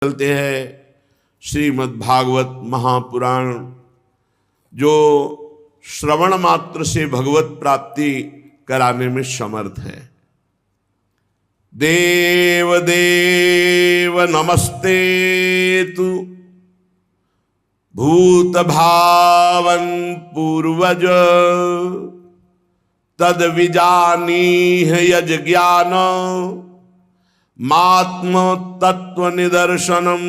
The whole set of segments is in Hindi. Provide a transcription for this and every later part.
चलते हैं श्रीमद् भागवत महापुराण, जो श्रवण मात्र से भगवत प्राप्ति कराने में समर्थ है। देव देव नमस्ते तु भूत भावन पूर्वज तद विजानीह यज ज्ञान मात्म तत्व निदर्शनम।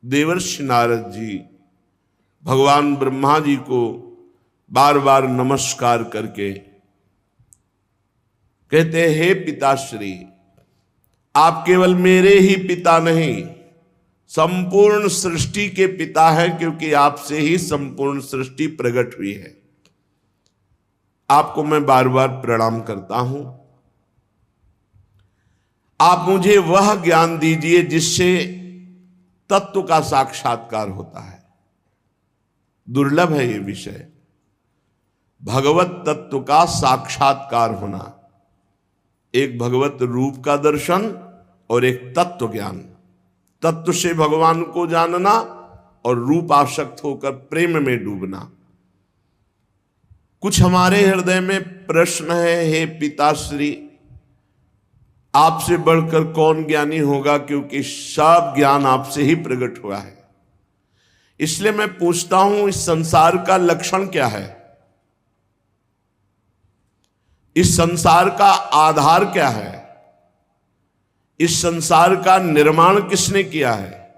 देवर्षि नारद जी भगवान ब्रह्मा जी को बार बार नमस्कार करके कहते हैं, हे पिताश्री, आप केवल मेरे ही पिता नहीं, संपूर्ण सृष्टि के पिता हैं, क्योंकि आपसे ही संपूर्ण सृष्टि प्रकट हुई है। आपको मैं बार बार प्रणाम करता हूं। आप मुझे वह ज्ञान दीजिए जिससे तत्व का साक्षात्कार होता है। दुर्लभ है ये विषय, भगवत तत्व का साक्षात्कार होना। एक भगवत रूप का दर्शन और एक तत्व ज्ञान। तत्व से भगवान को जानना और रूप आसक्त होकर प्रेम में डूबना। कुछ हमारे हृदय में प्रश्न है, हे पिताश्री, आपसे बढ़कर कौन ज्ञानी होगा, क्योंकि सब ज्ञान आपसे ही प्रकट हुआ है। इसलिए मैं पूछता हूं, इस संसार का लक्षण क्या है? इस संसार का आधार क्या है? इस संसार का निर्माण किसने किया है?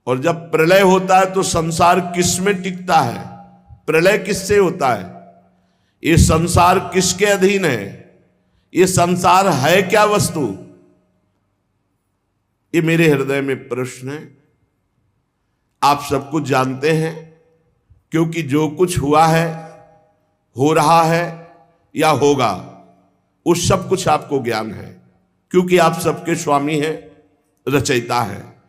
और जब प्रलय होता है तो संसार किस में टिकता है? प्रलय किससे होता है? ये संसार किसके अधीन है? ये संसार है क्या वस्तु? ये मेरे हृदय में प्रश्न है। आप सब कुछ जानते हैं, क्योंकि जो कुछ हुआ है, हो रहा है या होगा, उस सब कुछ आपको ज्ञान है, क्योंकि आप सबके स्वामी हैं, रचयिता हैं।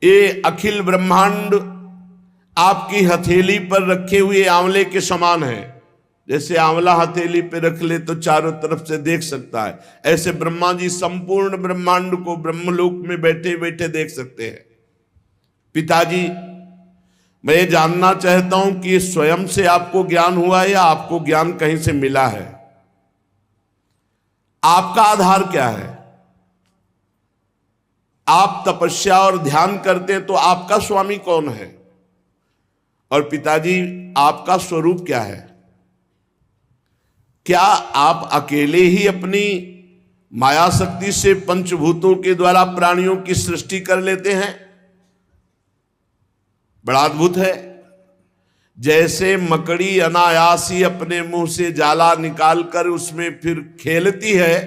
ये अखिल ब्रह्मांड आपकी हथेली पर रखे हुए आंवले के समान है। जैसे आंवला हथेली पे रख ले तो चारों तरफ से देख सकता है, ऐसे ब्रह्मा जी संपूर्ण ब्रह्मांड को ब्रह्मलोक में बैठे बैठे देख सकते हैं। पिताजी, मैं ये जानना चाहता हूं कि ये स्वयं से आपको ज्ञान हुआ है या आपको ज्ञान कहीं से मिला है? आपका आधार क्या है? आप तपस्या और ध्यान करते हैं तो आपका स्वामी कौन है? और पिताजी, आपका स्वरूप क्या है? क्या आप अकेले ही अपनी माया शक्ति से पंचभूतों के द्वारा प्राणियों की सृष्टि कर लेते हैं? बड़ा अद्भुत है। जैसे मकड़ी अनायास ही अपने मुंह से जाला निकालकर उसमें फिर खेलती है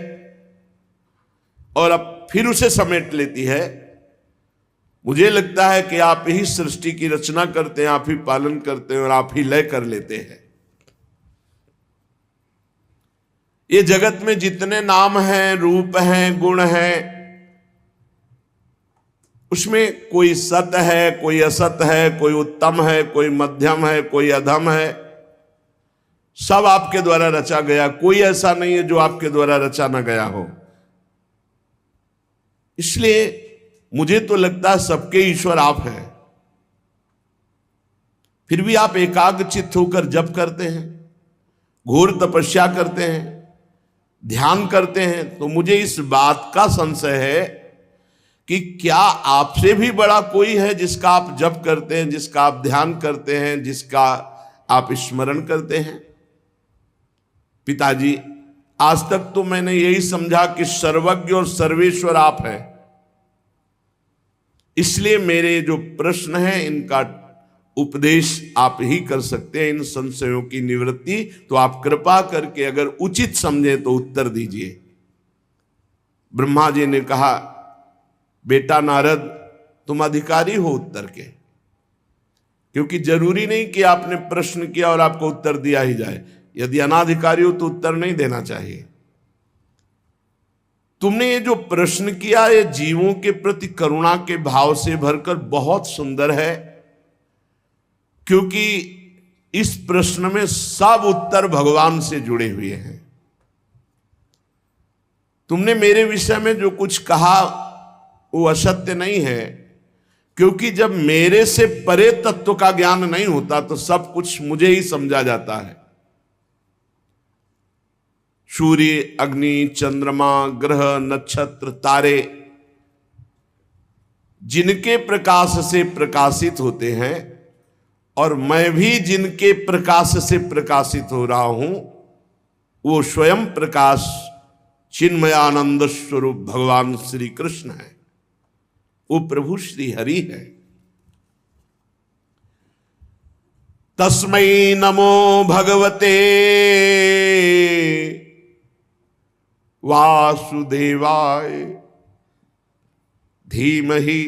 और अब फिर उसे समेट लेती है, मुझे लगता है कि आप ही सृष्टि की रचना करते हैं, आप ही पालन करते हैं और आप ही लय कर लेते हैं। ये जगत में जितने नाम हैं, रूप हैं, गुण हैं, उसमें कोई सत है, कोई असत है, कोई उत्तम है, कोई मध्यम है, कोई अधम है। सब आपके द्वारा रचा गया, कोई ऐसा नहीं है जो आपके द्वारा रचा ना गया हो। इसलिए मुझे तो लगता है सबके ईश्वर आप हैं। फिर भी आप एकाग्रचित्त होकर जप करते हैं, घोर तपस्या करते हैं, ध्यान करते हैं, तो मुझे इस बात का संशय है कि क्या आपसे भी बड़ा कोई है जिसका आप जप करते हैं, जिसका आप ध्यान करते हैं, जिसका आप स्मरण करते हैं? पिताजी, आज तक तो मैंने यही समझा कि सर्वज्ञ और सर्वेश्वर आप हैं। इसलिए मेरे जो प्रश्न हैं, इनका उपदेश आप ही कर सकते हैं, इन संशयों की निवृत्ति। तो आप कृपा करके अगर उचित समझे तो उत्तर दीजिए। ब्रह्मा जी ने कहा, बेटा नारद, तुम अधिकारी हो उत्तर के, क्योंकि जरूरी नहीं कि आपने प्रश्न किया और आपको उत्तर दिया ही जाए। यदि अनाधिकारी हो तो उत्तर नहीं देना चाहिए। तुमने ये जो प्रश्न किया, ये जीवों के प्रति करुणा के भाव से भरकर बहुत सुंदर है, क्योंकि इस प्रश्न में सब उत्तर भगवान से जुड़े हुए हैं। तुमने मेरे विषय में जो कुछ कहा वो असत्य नहीं है, क्योंकि जब मेरे से परे तत्व का ज्ञान नहीं होता तो सब कुछ मुझे ही समझा जाता है। सूर्य, अग्नि, चंद्रमा, ग्रह, नक्षत्र, तारे जिनके प्रकाश से प्रकाशित होते हैं और मैं भी जिनके प्रकाश से प्रकाशित हो रहा हूं, वो स्वयं प्रकाश चिन्मयानंद स्वरूप भगवान श्री कृष्ण है, वो प्रभु श्री हरि है। तस्मै नमो भगवते वासुदेवाय धीमहि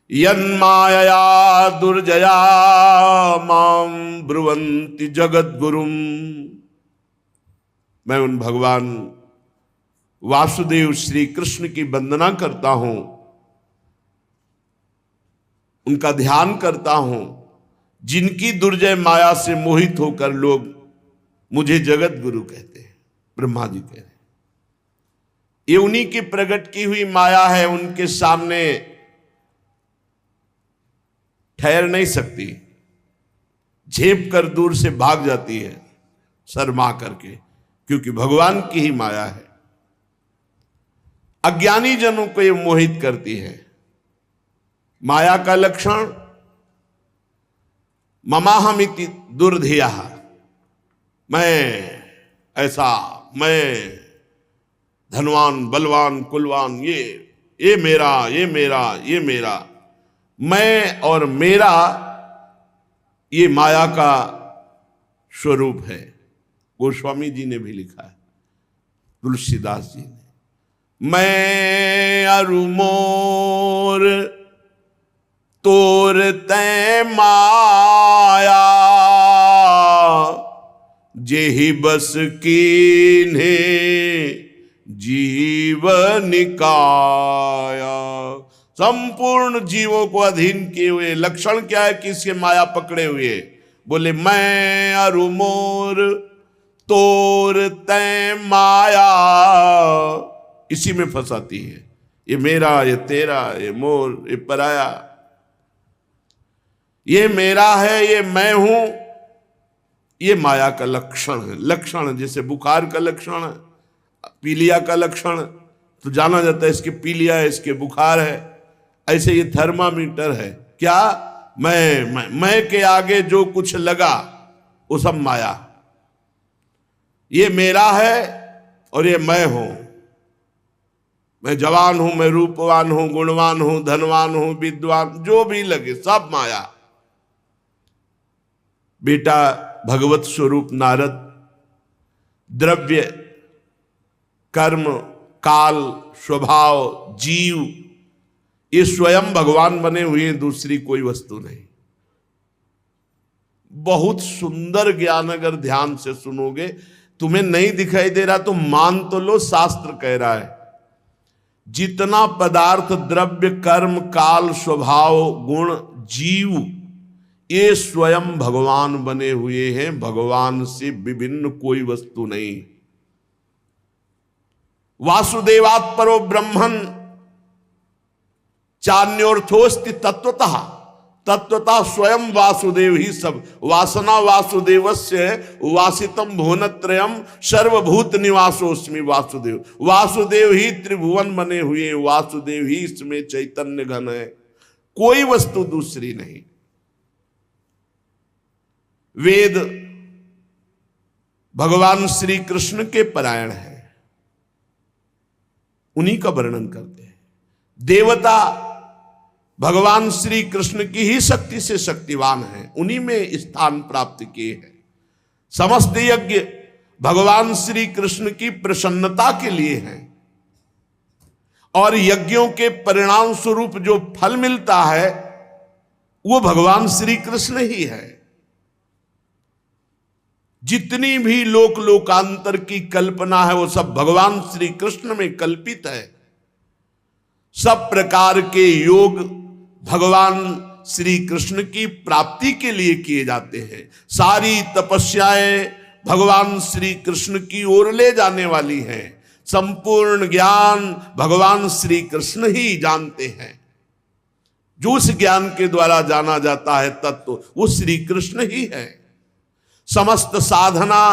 यन्मायया दुर्जया मां ब्रुवन्ति जगद्गुरुम। मैं उन भगवान वासुदेव श्री कृष्ण की वंदना करता हूं, उनका ध्यान करता हूं, जिनकी दुर्जय माया से मोहित होकर लोग मुझे जगत गुरु कहते हैं। ब्रह्मा जी कह रहे हैं ये उन्हीं की प्रकट की हुई माया है, उनके सामने ठहर नहीं सकती, झेप कर दूर से भाग जाती है शर्मा करके, क्योंकि भगवान की ही माया है। अज्ञानी जनों को ये मोहित करती है। माया का लक्षण ममाहमिति दुर्धिया, मैं ऐसा, मैं धनवान, बलवान, कुलवान, ये मेरा, ये मेरा, ये मेरा, मैं और मेरा, ये माया का स्वरूप है। गोस्वामी जी ने भी लिखा है, तुलसीदास जी ने। मैं अरु मोर तोर तै माया, जेहि बस कीन्हे जीवन काया। संपूर्ण जीवों को अधीन किए हुए। लक्षण क्या है कि इसके माया पकड़े हुए? बोले मैं अरु मोर तोर तै माया, इसी में फंसाती है। ये मेरा, ये तेरा, ये मोर, ये पराया, ये मेरा है, ये मैं हूं, ये माया का लक्षण है। लक्षण जैसे बुखार का लक्षण है, पीलिया का लक्षण तो जाना जाता है इसके पीलिया है, इसके बुखार है। ऐसे ये थर्मामीटर है। क्या? मैं के आगे जो कुछ लगा वो सब माया। ये मेरा है और ये मैं हूं। मैं जवान हूं, मैं रूपवान हूं, गुणवान हूं, धनवान हूं, विद्वान, जो भी लगे सब माया। बेटा भगवत स्वरूप नारद द्रव्य, कर्म, काल, स्वभाव, जीव, ये स्वयं भगवान बने हुए हैं, दूसरी कोई वस्तु नहीं। बहुत सुंदर ज्ञान अगर ध्यान से सुनोगे, तुम्हें नहीं दिखाई दे रहा तो मान तो लो, शास्त्र कह रहा है जितना पदार्थ, द्रव्य, कर्म, काल, स्वभाव, गुण, जीव, ये स्वयं भगवान बने हुए हैं। भगवान से विभिन्न कोई वस्तु नहीं। वासुदेवात् परो ब्रह्मन् चान्योर्थोस्ति तत्वतः। तत्वतः स्वयं वासुदेव ही सब। वासना वासुदेवस्य वासितम भुवनत्रयम् सर्वभूत निवासोस्मि वासुदेव। वासुदेव ही त्रिभुवन बने हुए, वासुदेव ही इसमें चैतन्य घन है, कोई वस्तु दूसरी नहीं। वेद भगवान श्री कृष्ण के परायण है, उन्हीं का वर्णन करते हैं। देवता भगवान श्री कृष्ण की ही शक्ति से शक्तिवान है, उन्हीं में स्थान प्राप्त किए हैं। समस्त यज्ञ भगवान श्री कृष्ण की प्रसन्नता के लिए हैं, और यज्ञों के परिणाम स्वरूप जो फल मिलता है वो भगवान श्री कृष्ण ही है। जितनी भी लोक लोकांतर की कल्पना है वो सब भगवान श्री कृष्ण में कल्पित है। सब प्रकार के योग भगवान श्री कृष्ण की प्राप्ति के लिए किए जाते हैं। सारी तपस्याएं भगवान श्री कृष्ण की ओर ले जाने वाली हैं। संपूर्ण ज्ञान भगवान श्री कृष्ण ही जानते हैं। जो उस ज्ञान के द्वारा जाना जाता है तत्व, वो श्री कृष्ण ही है। समस्त साधना,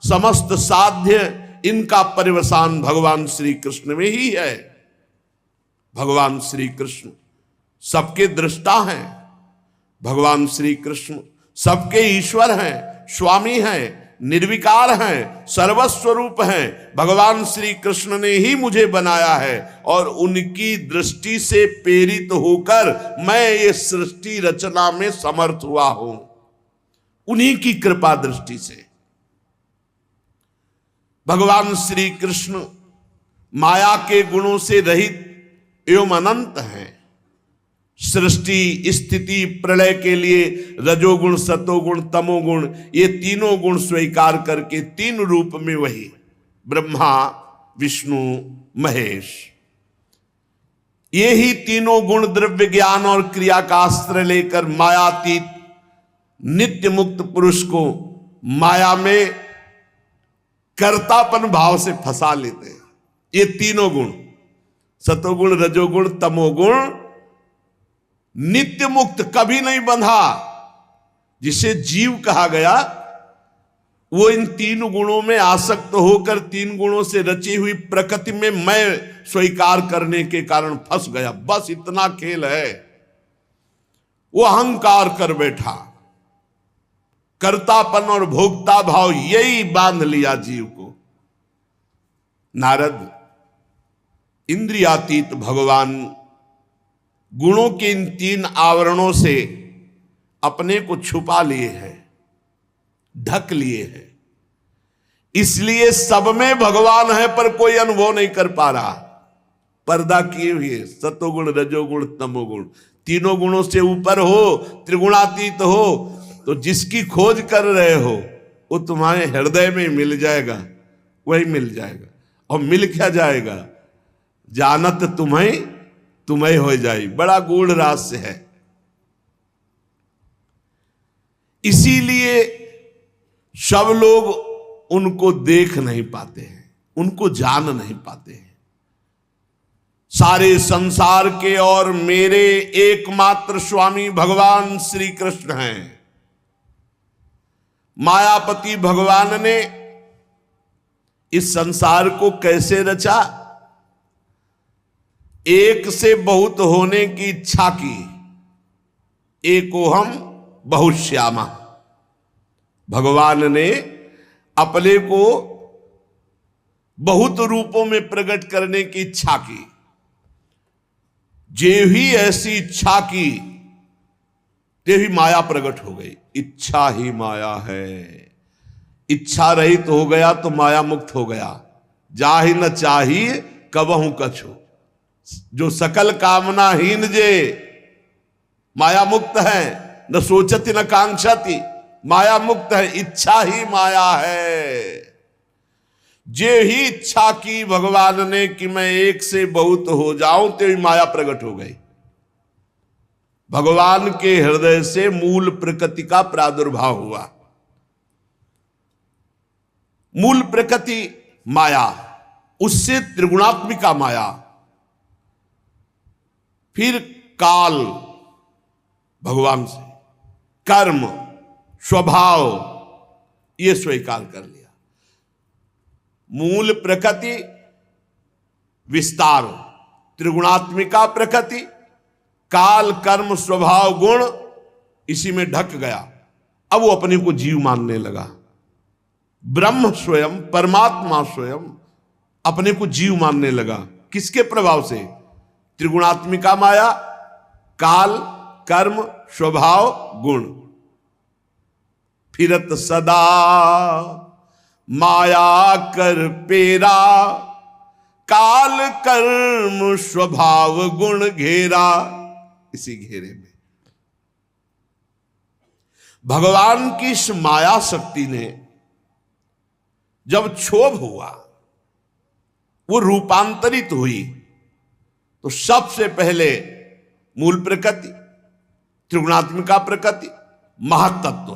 समस्त साध्य, इनका परिवसान भगवान श्री कृष्ण में ही है। भगवान श्री कृष्ण सबके दृष्टा हैं। भगवान श्री कृष्ण सबके ईश्वर हैं, स्वामी हैं, निर्विकार हैं, सर्वस्वरूप हैं। भगवान श्री कृष्ण ने ही मुझे बनाया है और उनकी दृष्टि से प्रेरित होकर मैं ये सृष्टि रचना में समर्थ हुआ हूं, उन्हीं की कृपा दृष्टि से। भगवान श्री कृष्ण माया के गुणों से रहित एवं अनंत हैं। सृष्टि स्थिति प्रलय के लिए रजोगुण, सतोगुण, तमोगुण, ये तीनों गुण स्वीकार करके तीन रूप में वही ब्रह्मा विष्णु महेश, ये ही तीनों गुण द्रव्य ज्ञान और क्रिया का अस्त्र लेकर मायातीत नित्य मुक्त पुरुष को माया में कर्तापन भाव से फंसा लेते हैं। ये तीनों गुण, सतोगुण, रजोगुण, तमोगुण, नित्य मुक्त, कभी नहीं बंधा। जिसे जीव कहा गया वो इन तीन गुणों में आसक्त होकर तीन गुणों से रची हुई प्रकृति में मैं स्वीकार करने के कारण फंस गया। बस इतना खेल है। वो अहंकार कर बैठा, कर्तापन और भोक्ता भाव यही बांध लिया जीव को। नारद, इंद्रियातीत भगवान गुणों के इन तीन आवरणों से अपने को छुपा लिए हैं, ढक लिए हैं। इसलिए सब में भगवान है पर कोई अनुभव नहीं कर पा रहा। पर्दा किए हुए सतोगुण, रजोगुण, तमोगुण, तीनों गुणों से ऊपर हो, त्रिगुणातीत हो, तो जिसकी खोज कर रहे हो वो तुम्हारे हृदय में मिल जाएगा, वही मिल जाएगा। और मिल क्या जाएगा? जानत तुम्हें तुम्हें हो जाए। बड़ा गूढ़ रहस्य है। इसीलिए सब लोग उनको देख नहीं पाते हैं, उनको जान नहीं पाते हैं। सारे संसार के और मेरे एकमात्र स्वामी भगवान श्री कृष्ण हैं। मायापति भगवान ने इस संसार को कैसे रचा? एक से बहुत होने की इच्छा की। एकोहम बहुश्यामा। भगवान ने अपने को बहुत रूपों में प्रकट करने की इच्छा की। जे ही ऐसी इच्छा की ते ही माया प्रकट हो गई। इच्छा ही माया है। इच्छा रहित हो गया तो माया मुक्त हो गया। जाहि न चाहिए कबहू कछु, जो सकल कामनाहीन जे माया मुक्त है, न सोचती न कांक्षती, माया मुक्त है। इच्छा ही माया है। जे ही इच्छा की भगवान ने कि मैं एक से बहुत हो जाऊं, तो ही माया प्रकट हो गई। भगवान के हृदय से मूल प्रकृति का प्रादुर्भाव हुआ। मूल प्रकृति माया, उससे त्रिगुणात्मिका माया, फिर काल भगवान से, कर्म, स्वभाव, ये स्वीकार कर लिया। मूल प्रकृति, विस्तार, त्रिगुणात्मिका प्रकृति, काल, कर्म, स्वभाव, गुण, इसी में ढक गया। अब वो अपने को जीव मानने लगा। ब्रह्म स्वयं, परमात्मा स्वयं अपने को जीव मानने लगा। किसके प्रभाव से? त्रिगुणात्मिका माया, काल, कर्म, स्वभाव, गुण। फिरत सदा माया कर पेरा, काल कर्म स्वभाव गुण घेरा। इसी घेरे में भगवान की इस माया शक्ति ने जब क्षोभ हुआ, वो रूपांतरित हुई, तो सबसे पहले मूल प्रकृति, त्रिगुणात्मिका प्रकृति, महत्तत्व,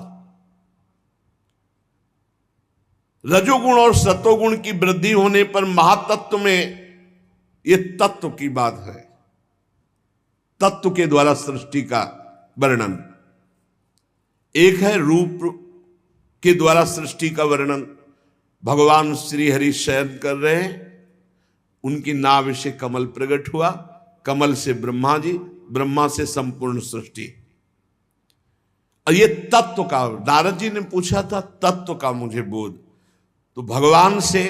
रजोगुण और सतोगुण की वृद्धि होने पर महातत्व में, यह तत्व की बात है, तत्व के द्वारा सृष्टि का वर्णन। एक है रूप के द्वारा सृष्टि का वर्णन, भगवान श्री हरि शयन कर रहे हैं, उनकी नाभि से कमल प्रकट हुआ, कमल से ब्रह्मा जी, ब्रह्मा से संपूर्ण सृष्टि। और ये तत्व का, नारद जी ने पूछा था तत्व का मुझे बोध, तो भगवान से,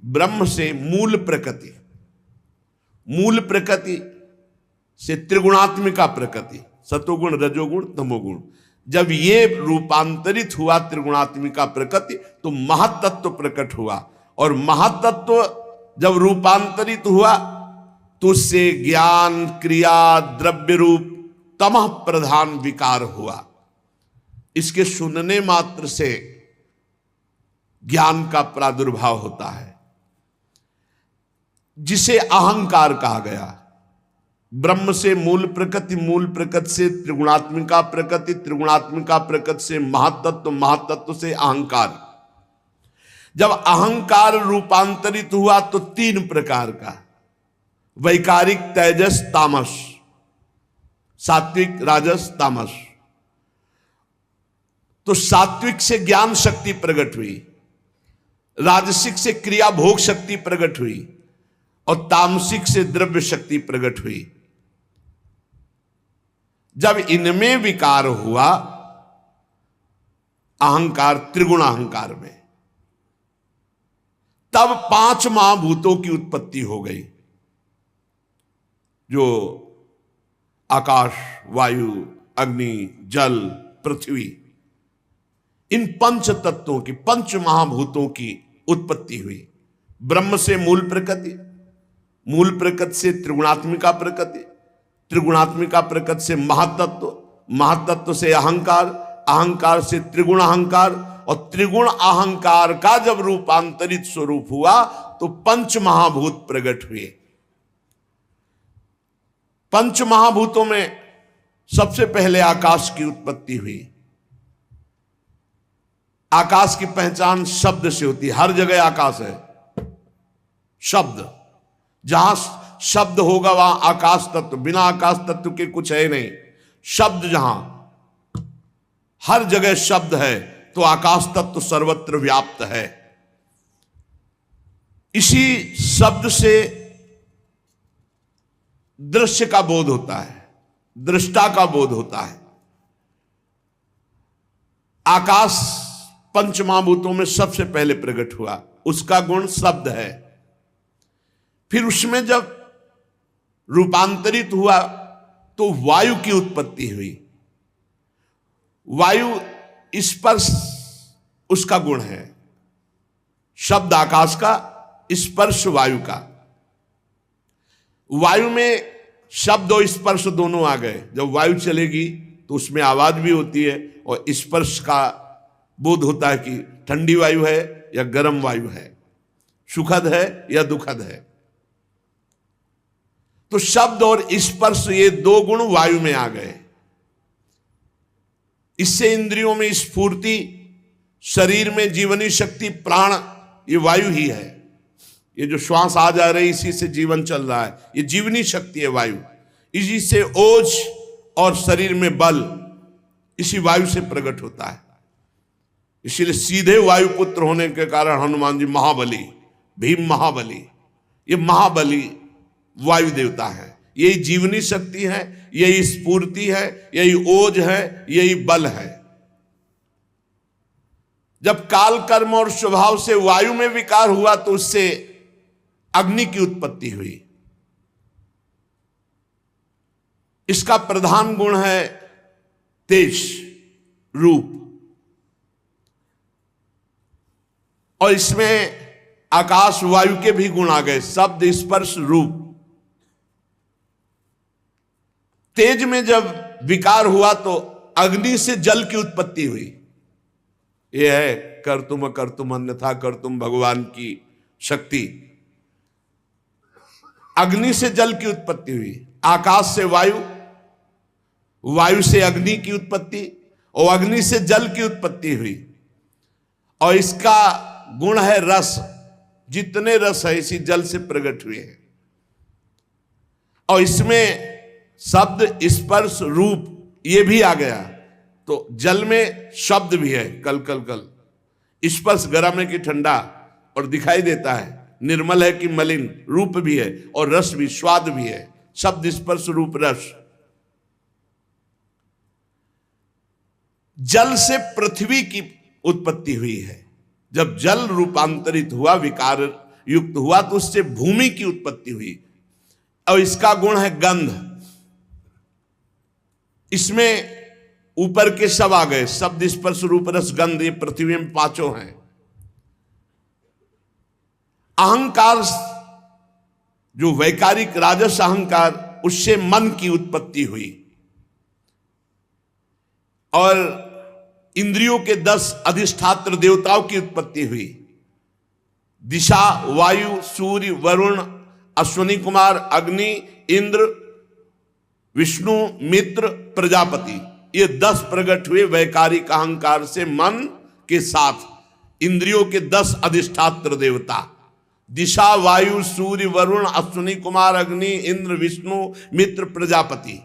ब्रह्म से मूल प्रकृति, मूल प्रकृति से त्रिगुणात्मिका प्रकृति, सतोगुण रजोगुण तमोगुण, जब ये रूपांतरित हुआ त्रिगुणात्मिका प्रकृति तो महातत्व प्रकट हुआ, और महातत्व जब रूपांतरित हुआ तो उससे ज्ञान क्रिया द्रव्य रूप तमः प्रधान विकार हुआ। इसके सुनने मात्र से ज्ञान का प्रादुर्भाव होता है, जिसे अहंकार कहा गया। ब्रह्म से मूल प्रकृति, मूल प्रकृति से त्रिगुणात्मिका प्रकृति, त्रिगुणात्मिका प्रकृति से महातत्व, महातत्व से अहंकार। जब अहंकार रूपांतरित हुआ तो तीन प्रकार का, वैकारिक तेजस तामस, सात्विक राजस तामस। तो सात्विक से ज्ञान शक्ति प्रकट हुई, राजसिक से क्रिया भोग शक्ति प्रकट हुई, और तामसिक से द्रव्य शक्ति प्रकट हुई। जब इनमें विकार हुआ, अहंकार, त्रिगुण अहंकार में, तब पांच महाभूतों की उत्पत्ति हो गई, जो आकाश, वायु, अग्नि, जल, पृथ्वी, इन पंच तत्वों की, पंच महाभूतों की उत्पत्ति हुई। ब्रह्म से मूल प्रकृति, मूल प्रकृति से त्रिगुणात्मिका प्रकृति, त्रिगुणात्मिका प्रकृति से महातत्व, महातत्व से अहंकार, अहंकार से त्रिगुण अहंकार, और त्रिगुण अहंकार का जब रूपांतरित स्वरूप हुआ तो पंच महाभूत प्रकट हुए। पंच महाभूतों में सबसे पहले आकाश की उत्पत्ति हुई। आकाश की पहचान शब्द से होती है, हर जगह आकाश है, शब्द, जहां शब्द होगा वहां आकाश तत्व, बिना आकाश तत्व के कुछ है नहीं। शब्द जहां, हर जगह शब्द है तो आकाश तत्व सर्वत्र व्याप्त है। इसी शब्द से दृश्य का बोध होता है, दृष्टा का बोध होता है। आकाश पंच महाभूतों में सबसे पहले प्रकट हुआ, उसका गुण शब्द है। फिर उसमें जब रूपांतरित हुआ तो वायु की उत्पत्ति हुई। वायु स्पर्श उसका गुण है, शब्द आकाश का, स्पर्श वायु का। वायु में शब्द और स्पर्श दोनों आ गए। जब वायु चलेगी तो उसमें आवाज भी होती है और स्पर्श का बोध होता है कि ठंडी वायु है या गर्म वायु है, सुखद है या दुखद है। तो शब्द और स्पर्श, ये दो गुण वायु में आ गए। इससे इंद्रियों में स्फूर्ति, शरीर में जीवनी शक्ति, प्राण, ये वायु ही है। ये जो श्वास आ जा रही, इसी से जीवन चल रहा है, ये जीवनी शक्ति है वायु। इसी से ओज और शरीर में बल, इसी वायु से प्रकट होता है। इसीलिए सीधे वायुपुत्र होने के कारण हनुमान जी महाबली, भीम महाबली, ये महाबली वायु देवता है। यही जीवनी शक्ति है, यही स्फूर्ति है, यही ओज है, यही बल है। जब काल कर्म और स्वभाव से वायु में विकार हुआ तो उससे अग्नि की उत्पत्ति हुई। इसका प्रधान गुण है तेज रूप, और इसमें आकाश वायु के भी गुण आ गए, शब्द स्पर्श रूप। तेज में जब विकार हुआ तो अग्नि से जल की उत्पत्ति हुई। यह है कर तुम अन्यथा कर तुम भगवान की शक्ति। अग्नि से जल की उत्पत्ति हुई, आकाश से वायु, वायु से अग्नि की उत्पत्ति, और अग्नि से जल की उत्पत्ति हुई। और इसका गुण है रस, जितने रस है इसी जल से प्रकट हुए हैं। और इसमें शब्द स्पर्श रूप ये भी आ गया। तो जल में शब्द भी है, कल कल कल, स्पर्श गर्म है कि ठंडा और दिखाई देता है, निर्मल है कि मलिन, रूप भी है और रस भी, स्वाद भी है। शब्द स्पर्श रूप रस। जल से पृथ्वी की उत्पत्ति हुई है। जब जल रूपांतरित हुआ, विकार युक्त हुआ, तो उससे भूमि की उत्पत्ति हुई। और इसका गुण है गंध। इसमें ऊपर के सब आ गए, शब्द स्पर्श रूप रस गंध, ये पृथ्वी में पांचों हैं। अहंकार, जो वैकारिक राजस अहंकार, उससे मन की उत्पत्ति हुई और इंद्रियों के 10 अधिष्ठात्र देवताओं की उत्पत्ति हुई। दिशा, वायु, सूर्य, वरुण, अश्विनी कुमार, अग्नि, इंद्र, विष्णु, मित्र, प्रजापति, ये 10 प्रकट हुए वैकारिक अहंकार से मन के साथ। इंद्रियों के 10 अधिष्ठात्र देवता, दिशा, वायु, सूर्य, वरुण, अश्विनी कुमार, अग्नि, इंद्र, विष्णु, मित्र, प्रजापति।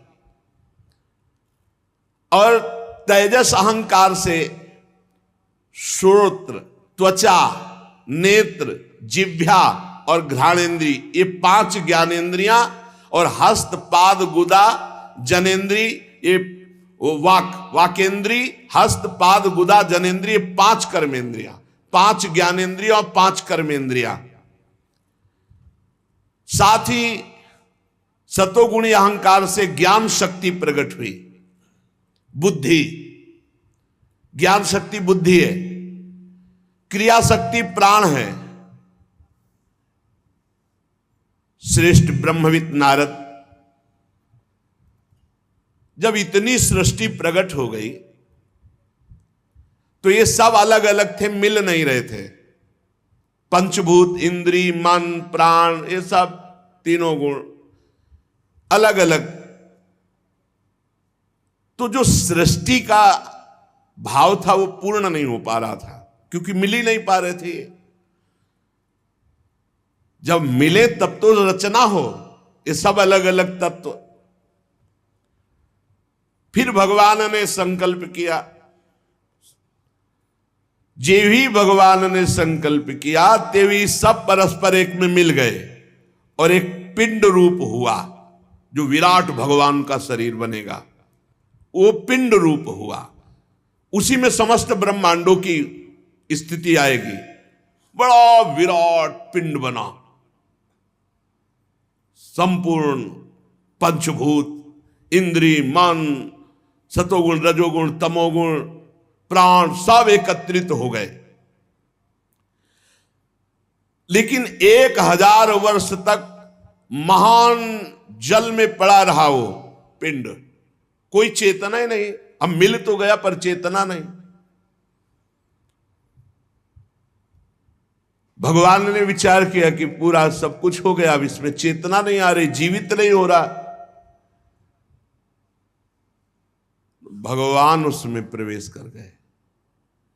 और तेजस अहंकार से श्रोत्र, त्वचा, नेत्र, जिह्वा और घ्राणेन्द्री, ये 5 ज्ञानेन्द्रियां, और हस्त, पाद, गुदा, जनेन्द्री, ये वाकेंद्री, हस्त, पाद, गुदा, जनेन्द्री, 5 कर्मेंद्रियां, 5 ज्ञानेन्द्रियां और 5 कर्मेंद्रियां। साथ ही सतोगुणी अहंकार से ज्ञान शक्ति प्रकट हुई। बुद्धि, ज्ञान शक्ति बुद्धि है, क्रिया शक्ति प्राण है। श्रेष्ठ ब्रह्मविद नारद, जब इतनी सृष्टि प्रकट हो गई तो ये सब अलग अलग थे, मिल नहीं रहे थे। पंचभूत, इंद्री, मन, प्राण, ये सब तीनों गुण अलग अलग। तो जो सृष्टि का भाव था वो पूर्ण नहीं हो पा रहा था, क्योंकि मिल ही नहीं पा रहे थे। जब मिले तब तो रचना हो, ये सब अलग अलग तत्व। फिर भगवान ने संकल्प किया, जे भी भगवान ने संकल्प किया ते भी सब परस्पर एक में मिल गए और एक पिंड रूप हुआ, जो विराट भगवान का शरीर बनेगा। वो पिंड रूप हुआ, उसी में समस्त ब्रह्मांडों की स्थिति आएगी। बड़ा विराट पिंड बना, संपूर्ण पंचभूत, इंद्री, मन, सतोगुण, रजोगुण, तमोगुण, प्राण सब एकत्रित हो गए। लेकिन 1000 वर्ष तक महान जल में पड़ा रहा वो पिंड, कोई चेतना ही नहीं। अब मिल तो गया पर चेतना नहीं। भगवान ने विचार किया कि पूरा सब कुछ हो गया, अब इसमें चेतना नहीं आ रही, जीवित नहीं हो रहा। भगवान उसमें प्रवेश कर गए।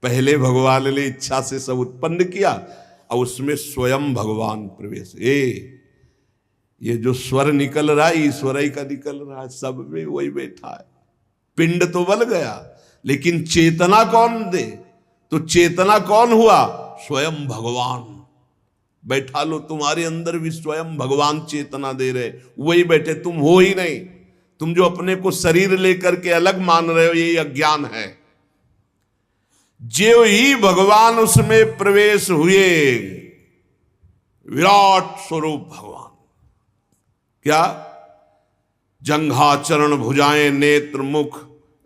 पहले भगवान ने इच्छा से सब उत्पन्न किया और उसमें स्वयं भगवान प्रवेश। ये जो स्वर निकल रहा है ईश्वर ही का निकल रहा है, सब में वही बैठा है। पिंड तो बन गया, लेकिन चेतना कौन दे? तो चेतना कौन हुआ? स्वयं भगवान। बैठा लो, तुम्हारे अंदर भी स्वयं भगवान चेतना दे रहे, वही बैठे, तुम हो ही नहीं। तुम जो अपने को शरीर लेकर के अलग मान रहे हो, यही अज्ञान है। जो ही भगवान उसमें प्रवेश हुए, विराट स्वरूप भगवान। क्या? जंघा, चरण, भुजाएं, नेत्र, मुख,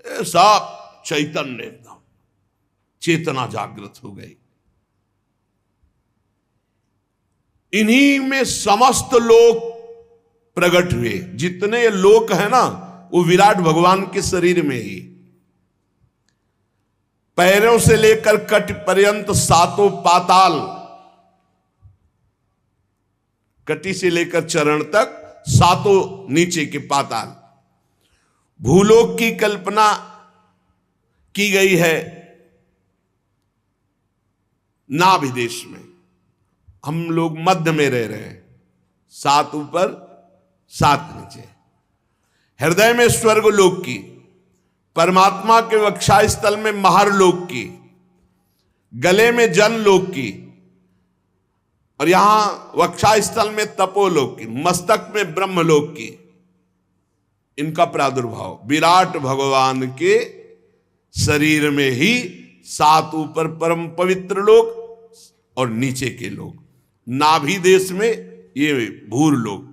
सब चैतन्य, एकदम चेतना जागृत हो गई। इन्हीं में समस्त लोक प्रकट हुए। जितने लोक है ना, वो विराट भगवान के शरीर में ही। पैरों से लेकर कट पर्यंत सातों पाताल, कटी से लेकर चरण तक सातों नीचे के पाताल। भूलोक की कल्पना की गई है, नाभि देश में। हम लोग मध्य में रह रहे हैं, 7 ऊपर 7 नीचे। हृदय में स्वर्ग लोक की, परमात्मा के वक्षा स्थल में महर लोक की, गले में जन लोक की, और यहां वक्षा स्थल में तपोलोक की, मस्तक में ब्रह्मलोक की। इनका प्रादुर्भाव विराट भगवान के शरीर में ही 7 ऊपर परम पवित्र लोक और नीचे के लोक, नाभि देश में ये भूर लोक।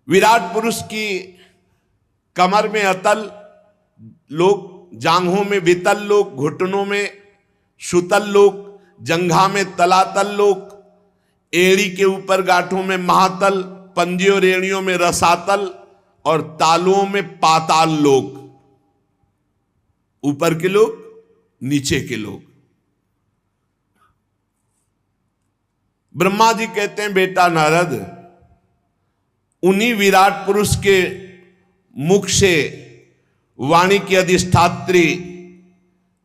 विराट पुरुष की कमर में अतल लोक, जांघों में वितल लोक, घुटनों में सुतल लोक, जंघा में तलातल लोक, एड़ी के ऊपर गांठों में महातल, पंजे और एड़ियों में रसातल और तालुओं में पाताल लोक। ऊपर के लोक, नीचे के लोक। ब्रह्मा जी कहते हैं, बेटा नारद, उन्हीं विराट पुरुष के मुख से वाणी की अधिष्ठात्री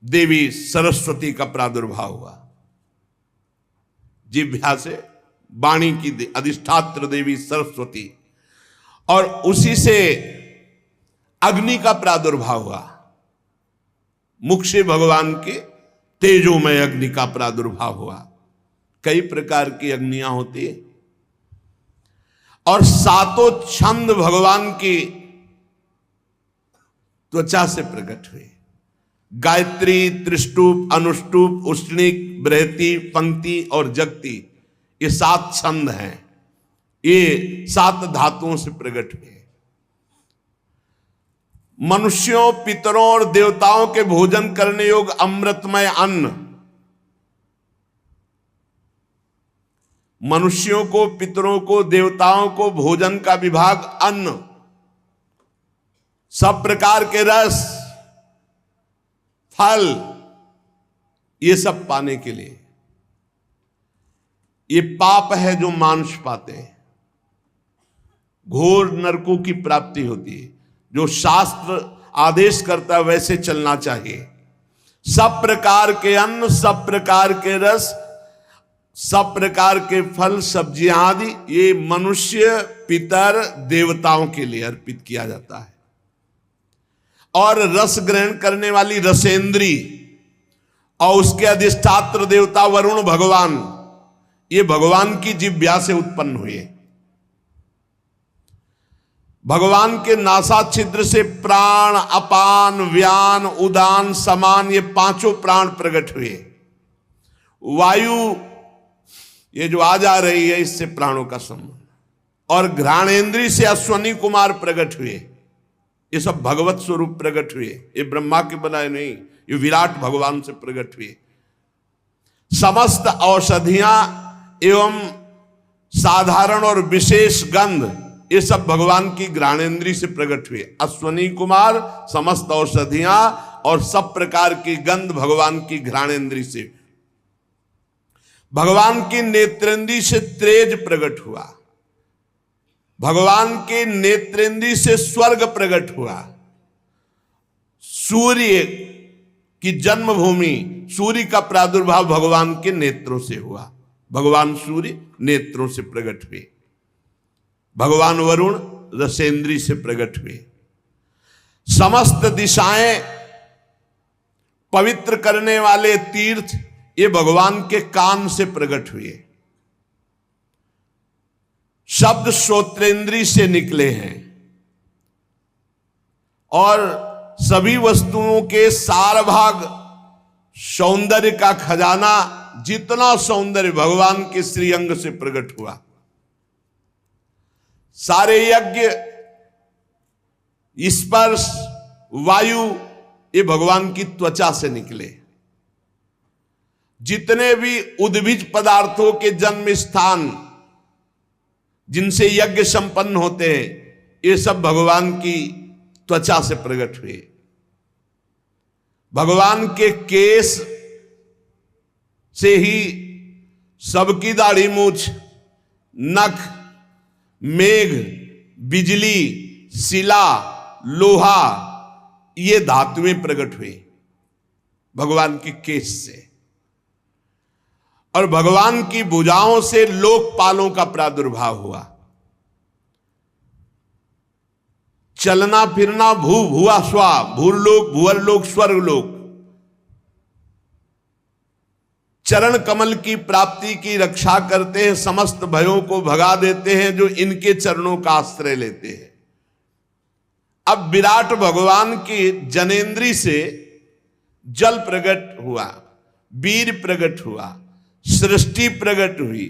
देवी सरस्वती का प्रादुर्भाव हुआ। जिह्वा से वाणी की अधिष्ठात्र देवी सरस्वती, और उसी से अग्नि का प्रादुर्भाव हुआ। मुख से भगवान के तेजोमय अग्नि का प्रादुर्भाव हुआ। कई प्रकार की अग्नियां होती है, और 7 छंद भगवान की त्वचा से प्रकट हुए। गायत्री, त्रिष्टुप, अनुष्टुप, उष्णिक, बृहति, पंक्ति और जगति, ये 7 छंद हैं। ये 7 धातुओं से प्रकट हुए। मनुष्यों, पितरों और देवताओं के भोजन करने योग्य अमृतमय अन्न, मनुष्यों को, पितरों को, देवताओं को भोजन का विभाग अन्न, सब प्रकार के रस, फल, ये सब पाने के लिए। ये पाप है जो मांस पाते हैं, घोर नरकों की प्राप्ति होती है। जो शास्त्र आदेश करता है वैसे चलना चाहिए। सब प्रकार के अन्न, सब प्रकार के रस, सब प्रकार के फल, सब्जियां आदि, ये मनुष्य, पितर, देवताओं के लिए अर्पित किया जाता है। और रस ग्रहण करने वाली रसेंद्री और उसके अधिष्ठात्र देवता वरुण भगवान, ये भगवान की जिह्वा से उत्पन्न हुए। भगवान के नासा छिद्र से प्राण, अपान, व्यान, उदान, समान, ये 5 प्राण प्रकट हुए। वायु ये जो आ जा रही है, इससे प्राणों का संबंध। और घ्राणेन्द्री से अश्वनी कुमार प्रकट हुए। ये सब भगवत स्वरूप प्रकट हुए। ये ब्रह्मा के बनाए नहीं, ये विराट भगवान से प्रकट हुए। समस्त औषधियां एवं साधारण और विशेष गंध, ये सब भगवान की घ्राणेन्द्री से प्रकट हुए। अश्वनी कुमार, समस्त औषधियां और सब प्रकार की गंध भगवान की घ्राणेन्द्री से। भगवान की नेत्रेंद्री से तेज प्रकट हुआ। भगवान के नेत्रेंद्री से स्वर्ग प्रकट हुआ। सूर्य की जन्मभूमि, सूर्य का प्रादुर्भाव भगवान के नेत्रों से हुआ। भगवान सूर्य नेत्रों से प्रकट हुए। भगवान वरुण रसेंद्री से प्रकट हुए। समस्त दिशाएं पवित्र करने वाले तीर्थ, ये भगवान के कान से प्रकट हुए। शब्द श्रोत्रेंद्री से निकले हैं। और सभी वस्तुओं के सार भाग, सौंदर्य का खजाना, जितना सौंदर्य भगवान के श्रीअंग से प्रकट हुआ। सारे यज्ञ, स्पर्श, वायु, ये भगवान की त्वचा से निकले। जितने भी उद्भिज पदार्थों के जन्म स्थान, जिनसे यज्ञ संपन्न होते हैं, ये सब भगवान की त्वचा से प्रकट हुए। भगवान के केश से ही सबकी दाढ़ी मूछ, नख, मेघ, बिजली, शिला, लोहा, ये धातुएं प्रकट हुए। भगवान की केश से, और भगवान की भुजाओं से लोकपालों का प्रादुर्भाव हुआ। चलना फिरना भू भुआ स्वा, भूरलोक भुवरलोक स्वर्गलोक, चरण कमल की प्राप्ति की रक्षा करते हैं, समस्त भयों को भगा देते हैं जो इनके चरणों का आश्रय लेते हैं। अब विराट भगवान की जनेन्द्री से जल प्रकट हुआ, वीर प्रकट हुआ, सृष्टि प्रकट हुई,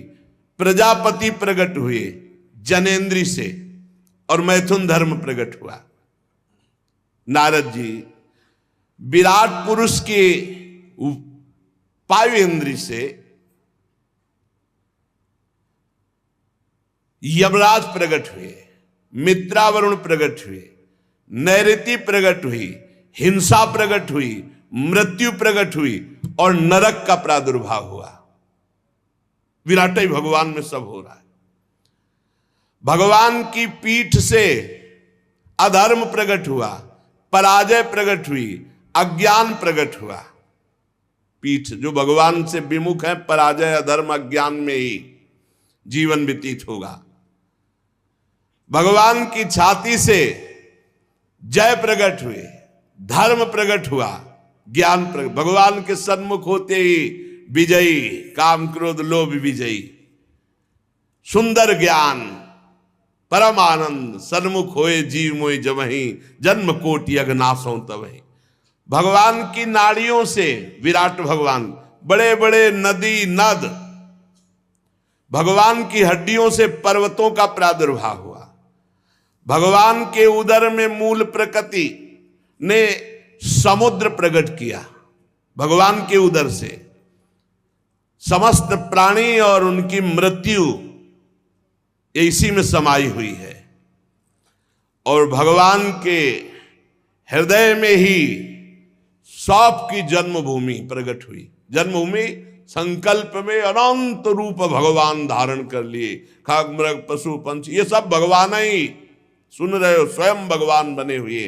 प्रजापति प्रकट हुए जनेन्द्री से, और मैथुन धर्म प्रकट हुआ। नारद जी विराट पुरुष के वायु इंद्री से यमराज प्रकट हुए, मित्रावरुण प्रकट हुए, नैऋति प्रकट हुई, हिंसा प्रकट हुई, मृत्यु प्रकट हुई, और नरक का प्रादुर्भाव हुआ। विराट ही भगवान में सब हो रहा है। भगवान की पीठ से अधर्म प्रकट हुआ, पराजय प्रकट हुई, अज्ञान प्रकट हुआ। पीठ जो भगवान से विमुख है, पराजय अधर्म अज्ञान में ही जीवन व्यतीत होगा। भगवान की छाती से जय प्रकट हुए, धर्म प्रकट हुआ, ज्ञान प्रकट। भगवान के सन्मुख होते ही विजयी, काम क्रोध लोभ विजयी, सुंदर ज्ञान, परम आनंद, सन्मुख होए जीव मोय जमहि, जन्म कोटि अघनासों तबहि। भगवान की नाड़ियों से विराट भगवान, बड़े बड़े नदी नद, भगवान की हड्डियों से पर्वतों का प्रादुर्भाव हुआ। भगवान के उदर में मूल प्रकृति ने समुद्र प्रकट किया। भगवान के उदर से समस्त प्राणी और उनकी मृत्यु इसी में समाई हुई है। और भगवान के हृदय में ही सौंप की जन्मभूमि प्रकट हुई। जन्मभूमि संकल्प में अनंत रूप भगवान धारण कर लिए, खाक मृग पशु पंछी ये सब भगवान ही, सुन रहे हो, स्वयं भगवान बने हुए।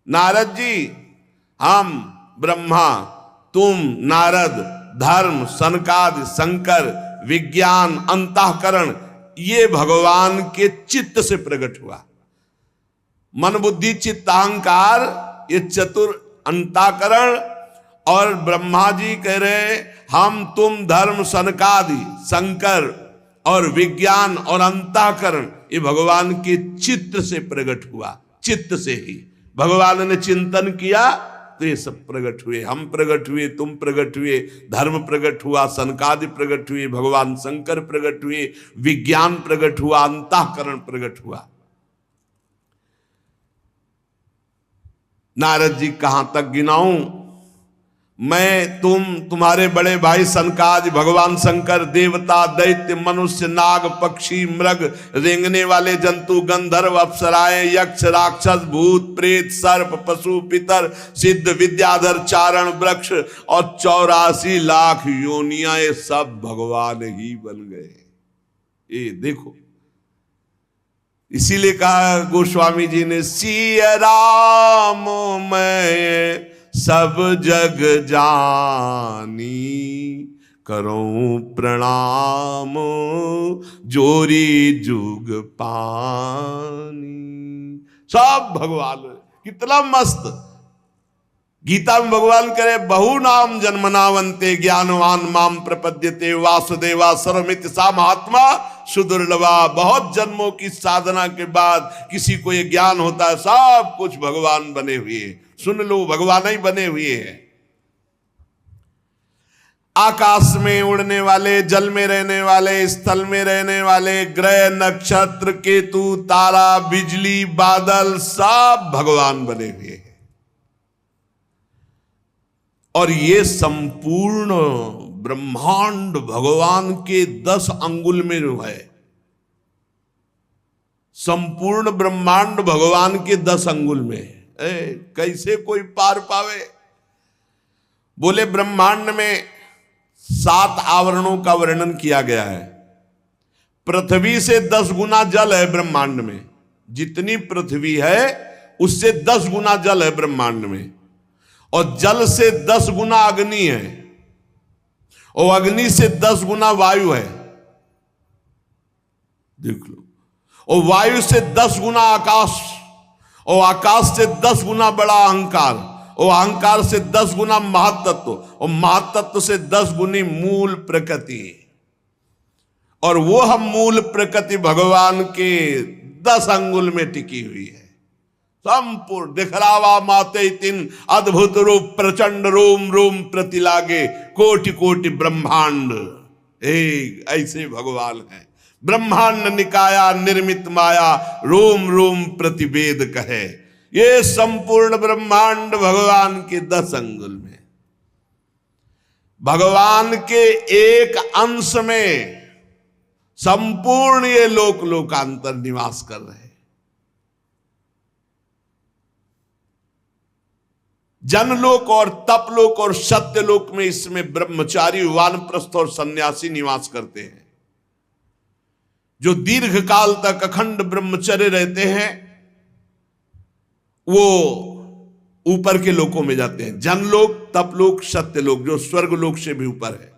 नारद जी, हम ब्रह्मा, तुम नारद, धर्म, सनकादि, शंकर, विज्ञान, अंतःकरण, ये भगवान के चित्त से प्रकट हुआ। मन बुद्धि चित्त अहंकार, ये चतुर अंतःकरण। और ब्रह्मा जी कह रहे हम तुम धर्म, सनकादि, शंकर और विज्ञान और अंतःकरण, ये भगवान के चित्त से प्रकट हुआ। चित्त से ही भगवान ने चिंतन किया तो ये सब प्रकट हुए। हम प्रकट हुए, तुम प्रकट हुए, धर्म प्रकट हुआ, सनकादि प्रकट हुए, भगवान शंकर प्रकट हुए, विज्ञान प्रकट हुआ, अंतःकरण प्रकट हुआ। नारद जी कहां तक गिनाऊं मैं, तुम, तुम्हारे बड़े भाई सनकादि, भगवान शंकर, देवता, दैत्य, मनुष्य, नाग, पक्षी, मृग, रेंगने वाले जंतु, गंधर्व, अप्सराएं, यक्ष, राक्षस, भूत, प्रेत, सर्प, पशु, पितर, सिद्ध, विद्याधर, चारण, वृक्ष और 84 लाख योनियां, ये सब भगवान ही बन गए। ये देखो, इसीलिए कहा गोस्वामी जी ने, सिया राम मैं सब जग जानी, करूं प्रणाम जोरी जुग पानी। सब भगवान, कितना मस्त। गीता में भगवान करे, बहु नाम जन्मनावंते ज्ञानवान माम प्रपद्यते वासुदेवा सर्वमित सा महात्मा सुदुर्लभा। बहुत जन्मों की साधना के बाद किसी को ये ज्ञान होता है, सब कुछ भगवान बने हुए हैं। सुन लो, भगवान ही बने हुए हैं। आकाश में उड़ने वाले, जल में रहने वाले, स्थल में रहने वाले, ग्रह, नक्षत्र, केतु, तारा, बिजली, बादल, सब भगवान बने हुए हैं। और ये संपूर्ण ब्रह्मांड भगवान के 10 अंगुल में जो है, संपूर्ण ब्रह्मांड भगवान के 10 अंगुल में है। कैसे कोई पार पावे? बोले ब्रह्मांड में 7 आवरणों का वर्णन किया गया है। पृथ्वी से 10 गुना जल है ब्रह्मांड में। जितनी पृथ्वी है उससे 10 गुना जल है ब्रह्मांड में। और जल से 10 गुना अग्नि है, और अग्नि से 10 गुना वायु है, देख लो। और वायु से 10 गुना आकाश, और आकाश से 10 गुना बड़ा अहंकार, और अहंकार से 10 गुना महातत्व, और महातत्व से 10 गुनी मूल प्रकृति। और वो हम मूल प्रकृति भगवान के 10 अंगुल में टिकी हुई है। संपूर्ण दिखलावा माते तीन अद्भुत रूप प्रचंड रोम रोम प्रति लागे कोटि कोटि ब्रह्मांड। एक ऐसे भगवान है। ब्रह्मांड निकाया निर्मित माया रोम रोम प्रतिवेद कहे। ये संपूर्ण ब्रह्मांड भगवान के 10 अंगुल में, भगवान के एक अंश में संपूर्ण ये लोक लोकांतर निवास कर रहे हैं। जनलोक और तपलोक और सत्यलोक में इसमें ब्रह्मचारी वानप्रस्थ और सन्यासी निवास करते हैं। जो दीर्घ काल तक अखंड ब्रह्मचर्य रहते हैं वो ऊपर के लोकों में जाते हैं। जनलोक, तपलोक, सत्यलोक, जो स्वर्गलोक से भी ऊपर है।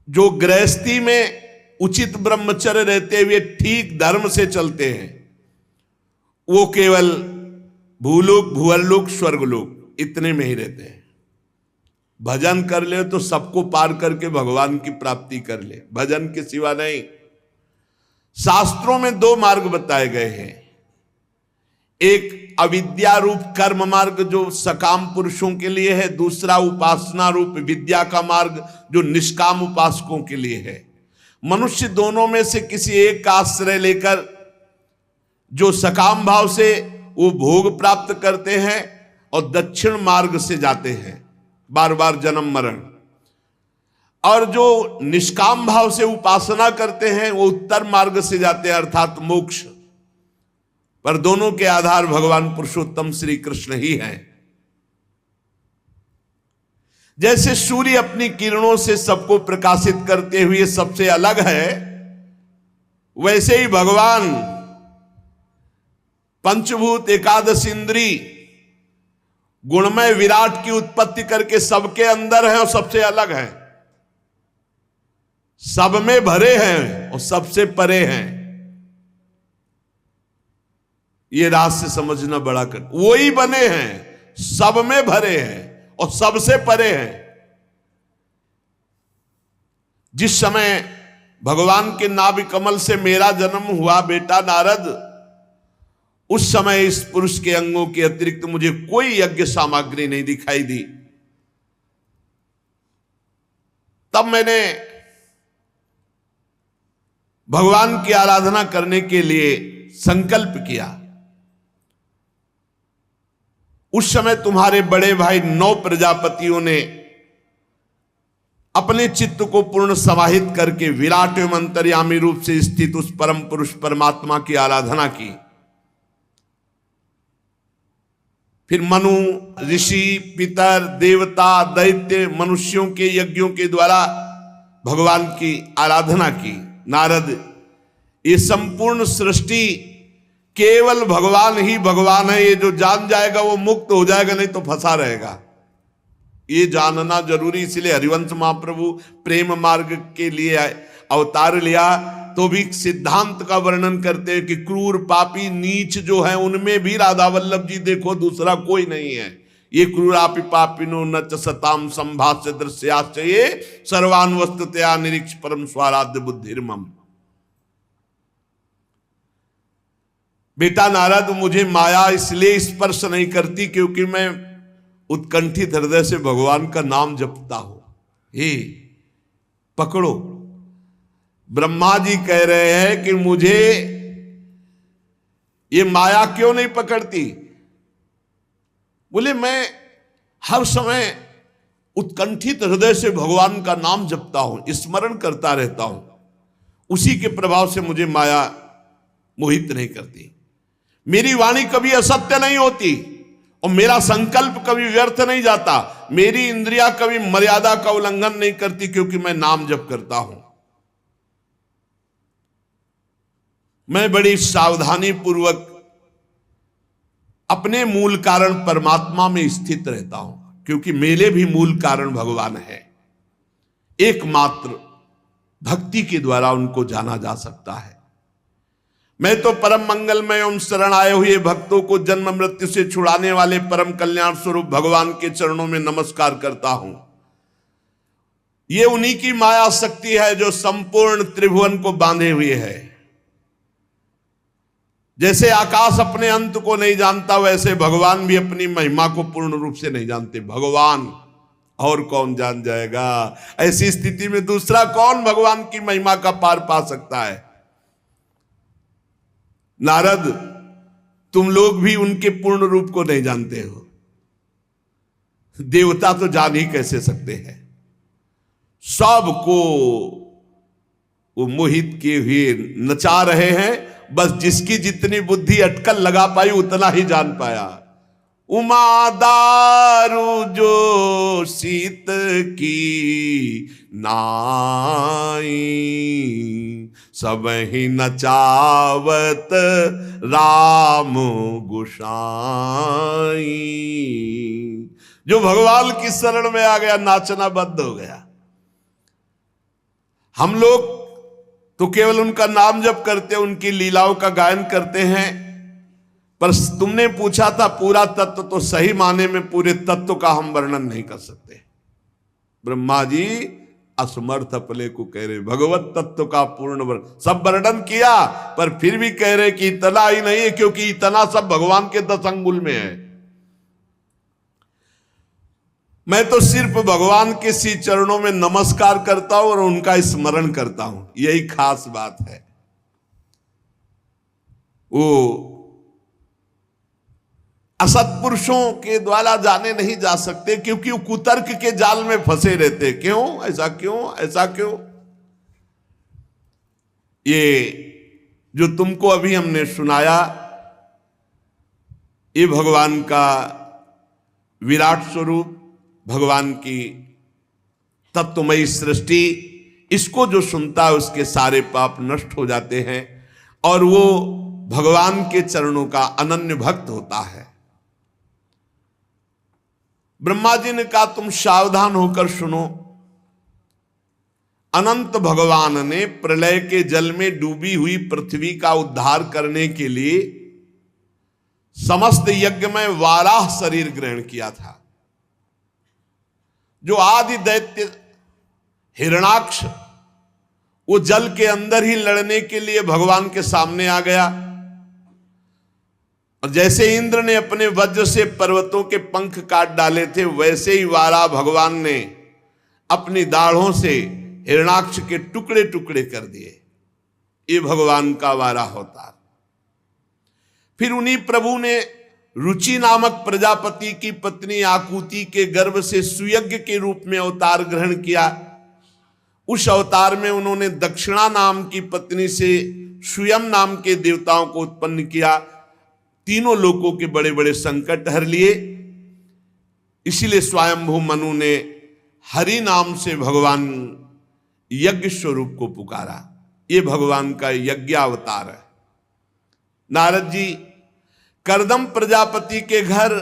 जो गृहस्थी में उचित ब्रह्मचर्य रहते हुए ठीक धर्म से चलते हैं वो केवल भूलोक, भुवरलोक, स्वर्गलोक इतने में ही रहते हैं। भजन कर ले तो सबको पार करके भगवान की प्राप्ति कर ले, भजन के सिवा नहीं। शास्त्रों में 2 मार्ग बताए गए हैं। एक अविद्या रूप कर्म मार्ग जो सकाम पुरुषों के लिए है, दूसरा उपासना रूप विद्या का मार्ग जो निष्काम उपासकों के लिए है। मनुष्य दोनों में से किसी एक का आश्रय लेकर जो सकाम भाव से वो भोग प्राप्त करते हैं और दक्षिण मार्ग से जाते हैं, बार बार जन्म मरण। और जो निष्काम भाव से उपासना करते हैं वो उत्तर मार्ग से जाते हैं, अर्थात मोक्ष। पर दोनों के आधार भगवान पुरुषोत्तम श्री कृष्ण ही हैं। जैसे सूर्य अपनी किरणों से सबको प्रकाशित करते हुए सबसे अलग है, वैसे ही भगवान पंचभूत एकादश इंद्री गुणमय विराट की उत्पत्ति करके सबके अंदर है और सबसे अलग है। सब में भरे हैं और सबसे परे हैं। ये राज से समझना बड़ा कर। वो ही बने हैं, सब में भरे हैं और सबसे परे हैं। जिस समय भगवान के नाभि कमल से मेरा जन्म हुआ बेटा नारद, उस समय इस पुरुष के अंगों के अतिरिक्त मुझे कोई यज्ञ सामग्री नहीं दिखाई दी। तब मैंने भगवान की आराधना करने के लिए संकल्प किया। उस समय तुम्हारे बड़े भाई 9 प्रजापतियों ने अपने चित्त को पूर्ण समाहित करके विराट एवं अंतर्यामी रूप से स्थित उस परम पुरुष परमात्मा की आराधना की। फिर मनु, ऋषि, पितर, देवता, दैत्य, मनुष्यों के यज्ञों के द्वारा भगवान की आराधना की। नारद, ये संपूर्ण सृष्टि केवल भगवान ही भगवान है, ये जो जान जाएगा वो मुक्त हो जाएगा, नहीं तो फंसा रहेगा। ये जानना जरूरी। इसलिए हरिवंश महाप्रभु प्रेम मार्ग के लिए अवतार लिया तो भी सिद्धांत का वर्णन करते हैं कि क्रूर पापी नीच जो है उनमें भी राधा वल्लभ जी देखो, दूसरा कोई नहीं है। ये क्रूरापि पापिनो न च सताम संभाष्य दृश्याश्च ये सर्वान वस्तुतया निरीक्ष परम स्वाराध्य बुद्धिर्मम। बेटा नारद, मुझे माया इसलिए स्पर्श नहीं करती क्योंकि मैं उत्कंठित हृदय से भगवान का नाम जपता हूं। हे पकड़ो, ब्रह्मा जी कह रहे हैं कि मुझे ये माया क्यों नहीं पकड़ती? बोले मैं हर समय उत्कंठित हृदय से भगवान का नाम जपता हूं, स्मरण करता रहता हूं, उसी के प्रभाव से मुझे माया मोहित नहीं करती। मेरी वाणी कभी असत्य नहीं होती और मेरा संकल्प कभी व्यर्थ नहीं जाता। मेरी इंद्रियां कभी मर्यादा का उल्लंघन नहीं करती क्योंकि मैं नाम जप करता हूं। मैं बड़ी सावधानी पूर्वक अपने मूल कारण परमात्मा में स्थित रहता हूं, क्योंकि मेरे भी मूल कारण भगवान है। एकमात्र भक्ति के द्वारा उनको जाना जा सकता है। मैं तो परम मंगलमय एवं शरण आए हुए भक्तों को जन्म मृत्यु से छुड़ाने वाले परम कल्याण स्वरूप भगवान के चरणों में नमस्कार करता हूं। ये उन्हीं की माया शक्ति है जो संपूर्ण त्रिभुवन को बांधे हुए है। जैसे आकाश अपने अंत को नहीं जानता, वैसे भगवान भी अपनी महिमा को पूर्ण रूप से नहीं जानते। भगवान और कौन जान जाएगा? ऐसी स्थिति में दूसरा कौन भगवान की महिमा का पार पा सकता है? नारद, तुम लोग भी उनके पूर्ण रूप को नहीं जानते हो। देवता तो जान ही कैसे सकते हैं? सबको वो मोहित किए हुए नचा रहे हैं। बस जिसकी जितनी बुद्धि अटकल लगा पाई उतना ही जान पाया। उमा दारू जो शीत की नाई, सब ही नचावत राम गोसाई। जो भगवान की शरण में आ गया, नाचना बंद हो गया। हम लोग तो केवल उनका नाम जप करते, उनकी लीलाओं का गायन करते हैं। पर तुमने पूछा था पूरा तत्व, तो सही माने में पूरे तत्व का हम वर्णन नहीं कर सकते। ब्रह्मा जी असमर्थ अपने को कह रहे, भगवत तत्व का पूर्ण सब वर्णन किया, पर फिर भी कह रहे कि इतना ही नहीं है, क्योंकि इतना सब भगवान के 10 अंगुल में है। मैं तो सिर्फ भगवान के श्री चरणों में नमस्कार करता हूं और उनका स्मरण करता हूं। यही खास बात है। वो असत्पुरुषों के द्वारा जाने नहीं जा सकते, क्योंकि वो कुतर्क के जाल में फंसे रहते। क्यों ऐसा, क्यों ऐसा, क्यों? ये जो तुमको अभी हमने सुनाया, ये भगवान का विराट स्वरूप, भगवान की तत्वमयी सृष्टि, इसको जो सुनता है उसके सारे पाप नष्ट हो जाते हैं और वो भगवान के चरणों का अनन्य भक्त होता है। ब्रह्मा जी ने कहा, तुम सावधान होकर सुनो। अनंत भगवान ने प्रलय के जल में डूबी हुई पृथ्वी का उद्धार करने के लिए समस्त यज्ञ में वाराह शरीर ग्रहण किया था। जो आदि दैत्य हिरणाक्ष, वो जल के अंदर ही लड़ने के लिए भगवान के सामने आ गया। और जैसे इंद्र ने अपने वज्र से पर्वतों के पंख काट डाले थे, वैसे ही वारा भगवान ने अपनी दाढ़ों से हिरणाक्ष के टुकड़े टुकड़े कर दिए। ये भगवान का वारा होता। फिर उन्हीं प्रभु ने रुचि नामक प्रजापति की पत्नी आकुति के गर्भ से सुयज्ञ के रूप में अवतार ग्रहण किया। उस अवतार में उन्होंने दक्षिणा नाम की पत्नी से स्वयं नाम के देवताओं को उत्पन्न किया। तीनों लोकों के बड़े बड़े संकट हर लिए। इसीलिए स्वयंभू मनु ने हरि नाम से भगवान यज्ञ स्वरूप को पुकारा। ये भगवान का यज्ञ अवतार है। नारद जी करदम प्रजापति के घर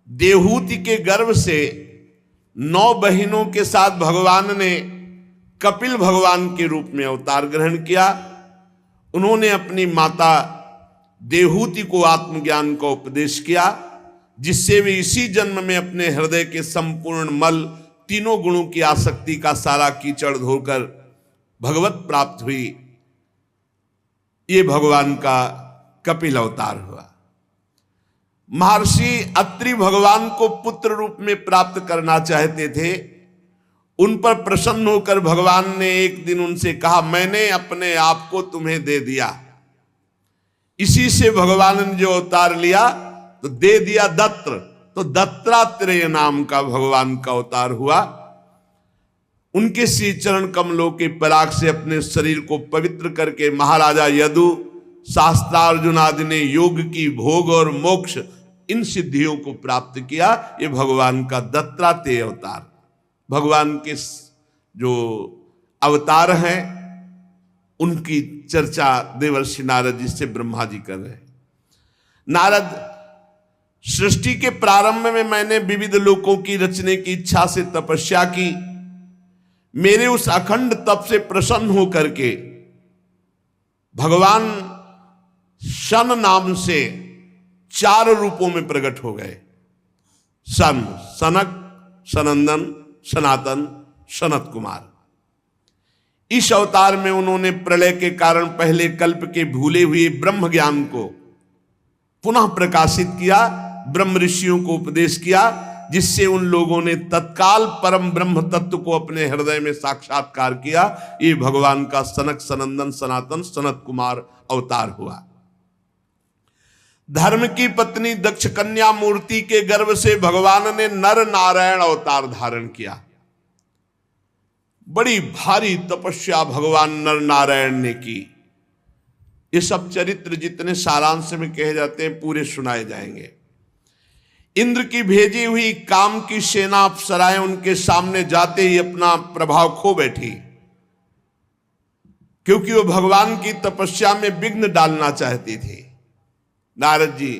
देवहूति के गर्भ से 9 बहिनों के साथ भगवान ने कपिल भगवान के रूप में अवतार ग्रहण किया। उन्होंने अपनी माता देवहूति को आत्मज्ञान का उपदेश किया, जिससे वे इसी जन्म में अपने हृदय के संपूर्ण मल, तीनों गुणों की आसक्ति का सारा कीचड़ धोकर भगवत प्राप्त हुई। ये भगवान का कपिल अवतार हुआ। महर्षि अत्रि भगवान को पुत्र रूप में प्राप्त करना चाहते थे। उन पर प्रसन्न होकर भगवान ने एक दिन उनसे कहा, मैंने अपने आप को तुम्हें दे दिया। इसी से भगवान ने जो अवतार लिया तो दे दिया दत्र, तो दत्तात्रेय नाम का भगवान का अवतार हुआ। उनके श्री चरण कमलों के पराग से अपने शरीर को पवित्र करके महाराजा यदु, शास्त्रार्जुन आदि ने योग की भोग और मोक्ष, इन सिद्धियों को प्राप्त किया। ये भगवान का दत्तात्रेय अवतार। भगवान के जो अवतार हैं उनकी चर्चा देवर्षि नारद जी से ब्रह्मा जी कर रहे हैं। नारद, सृष्टि के प्रारंभ में मैंने विविध लोकों की रचने की इच्छा से तपस्या की। मेरे उस अखंड तप से प्रसन्न होकर के भगवान सन नाम से 4 रूपों में प्रकट हो गए। सन, सनक, सनंदन, सनातन, सनत कुमार। इस अवतार में उन्होंने प्रलय के कारण पहले कल्प के भूले हुए ब्रह्म ज्ञान को पुनः प्रकाशित किया, ब्रह्म ऋषियों को उपदेश किया, जिससे उन लोगों ने तत्काल परम ब्रह्म तत्व को अपने हृदय में साक्षात्कार किया। ये भगवान का सनक, सनंदन, सनातन, सनत कुमार अवतार हुआ। धर्म की पत्नी दक्ष कन्या मूर्ति के गर्भ से भगवान ने नर नारायण अवतार धारण किया। बड़ी भारी तपस्या भगवान नर नारायण ने की। ये सब चरित्र जितने सारांश में कहे जाते हैं पूरे सुनाए जाएंगे। इंद्र की भेजी हुई काम की सेना अप्सराएं उनके सामने जाते ही अपना प्रभाव खो बैठी, क्योंकि वो भगवान की तपस्या में विघ्न डालना चाहती थी। नारद जी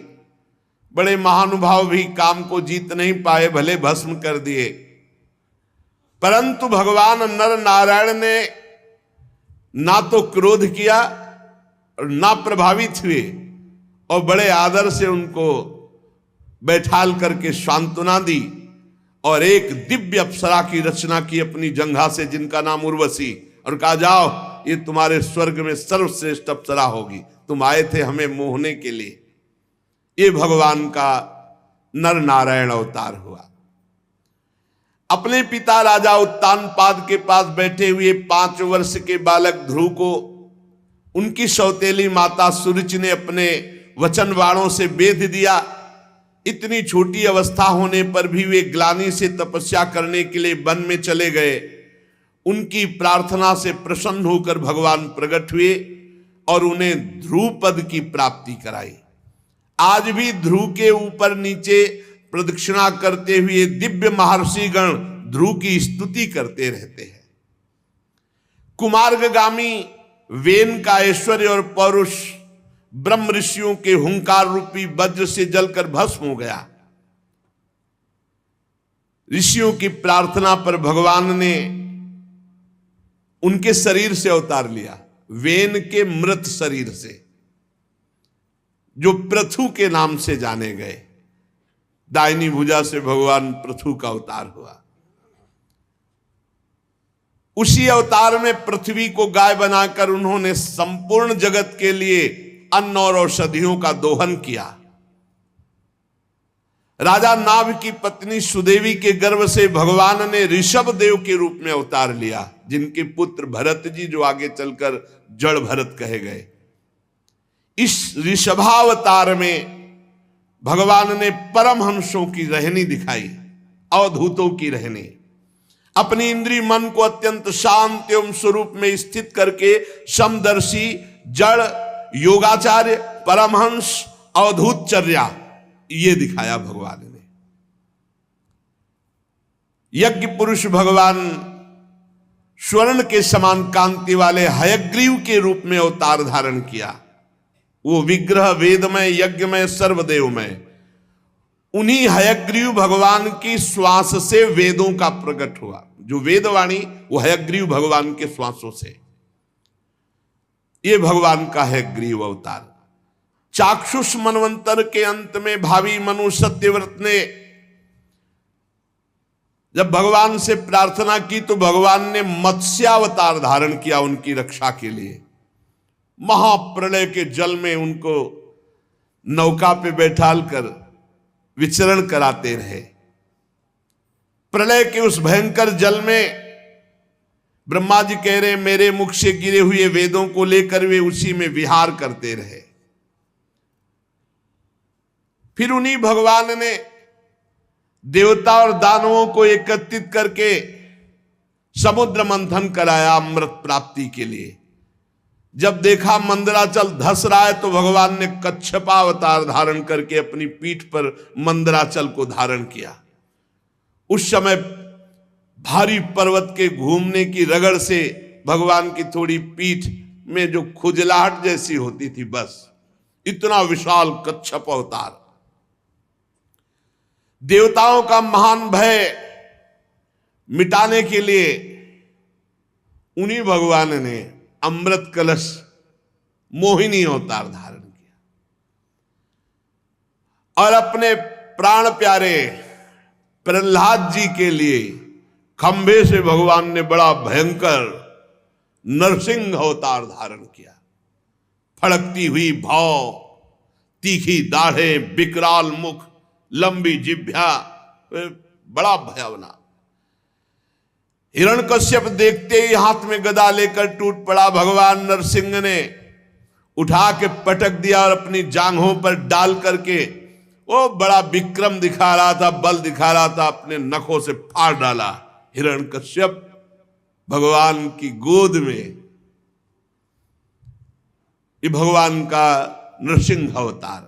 बड़े महानुभाव भी काम को जीत नहीं पाए, भले भस्म कर दिए, परंतु भगवान नर नारायण ने ना तो क्रोध किया और ना प्रभावित हुए, और बड़े आदर से उनको बैठाल करके सांत्वना दी और एक दिव्य अप्सरा की रचना की अपनी जंघा से, जिनका नाम उर्वशी, और कहा जाओ ये तुम्हारे स्वर्ग में सर्वश्रेष्ठ अप्सरा होगी, तुम आए थे हमें मोहने के लिए। ये भगवान का नर नारायण अवतार हुआ। अपने पिता राजा उत्तानपाद के पास बैठे हुए 5 वर्ष के बालक ध्रुव को उनकी सौतेली माता सुरुचि ने अपने वचन बाणों से बेध दिया। इतनी छोटी अवस्था होने पर भी वे ग्लानि से तपस्या करने के लिए वन में चले गए। उनकी प्रार्थना से प्रसन्न होकर भगवान प्रकट हुए और उन्हें ध्रुव पद की प्राप्ति कराई। आज भी ध्रुव के ऊपर नीचे प्रदक्षिणा करते हुए दिव्य महर्षिगण ध्रुव की स्तुति करते रहते हैं। कुमार्गामी वेन का ऐश्वर्य और पौरुष ब्रह्म ऋषियों के हुंकार रूपी वज्र से जलकर भस्म हो गया। ऋषियों की प्रार्थना पर भगवान ने उनके शरीर से अवतार लिया, वेन के मृत शरीर से, जो पृथु के नाम से जाने गए। दाहिनी भुजा से भगवान पृथु का अवतार हुआ। उसी अवतार में पृथ्वी को गाय बनाकर उन्होंने संपूर्ण जगत के लिए अन्न और औषधियों का दोहन किया। राजा नाभ की पत्नी सुदेवी के गर्भ से भगवान ने ऋषभ देव के रूप में अवतार लिया, जिनके पुत्र भरत जी जो आगे चलकर जड़ भरत कहे गए। इस ऋषभावतार में भगवान ने परमहंसों की रहनी दिखाई, अवधूतों की रहनी। अपनी इंद्रिय मन को अत्यंत शांत एवं स्वरूप में स्थित करके समदर्शी, जड़, योगाचार्य, परमहंस, अवधूतचर्या ये दिखाया भगवान ने। यज्ञ पुरुष भगवान स्वर्ण के समान कांति वाले हयग्रीव के रूप में अवतार धारण किया। वो विग्रह वेदमय, यज्ञमय, सर्वदेवमय। उन्हीं हयग्रीव भगवान की श्वास से वेदों का प्रकट हुआ। जो वेदवाणी वो हयग्रीव भगवान के श्वासों से। ये भगवान का हयग्रीव अवतार। चाक्षुष मनवंतर के अंत में भावी मनु सत्यव्रत ने जब भगवान से प्रार्थना की तो भगवान ने मत्स्यावतार धारण किया उनकी रक्षा के लिए। महाप्रलय के जल में उनको नौका पे बैठाल कर विचरण कराते रहे। प्रलय के उस भयंकर जल में ब्रह्मा जी कह रहे मेरे मुख से गिरे हुए वेदों को लेकर वे उसी में विहार करते रहे। फिर उन्हीं भगवान ने देवता और दानवों को एकत्रित करके समुद्र मंथन कराया अमृत प्राप्ति के लिए। जब देखा मंदराचल धस रहा है तो भगवान ने कच्छपा अवतार धारण करके अपनी पीठ पर मंदराचल को धारण किया। उस समय भारी पर्वत के घूमने की रगड़ से भगवान की थोड़ी पीठ में जो खुजलाहट जैसी होती थी, बस इतना विशाल कच्छप अवतार। देवताओं का महान भय मिटाने के लिए उन्हीं भगवान ने अमृत कलश मोहिनी अवतार धारण किया और अपने प्राण प्यारे प्रहलाद जी के लिए खंभे से भगवान ने बड़ा भयंकर नरसिंह अवतार धारण किया। फड़कती हुई भौं, तीखी दाढ़ें, विकराल मुख, लंबी जिह्वा, बड़ा भयावना। हिरण्यकश्यप देखते ही हाथ में गदा लेकर टूट पड़ा। भगवान नरसिंह ने उठा के पटक दिया और अपनी जांघों पर डाल करके वो बड़ा विक्रम दिखा रहा था, बल दिखा रहा था, अपने नखों से फाड़ डाला हिरण्यकश्यप भगवान की गोद में। ये भगवान का नरसिंह अवतार।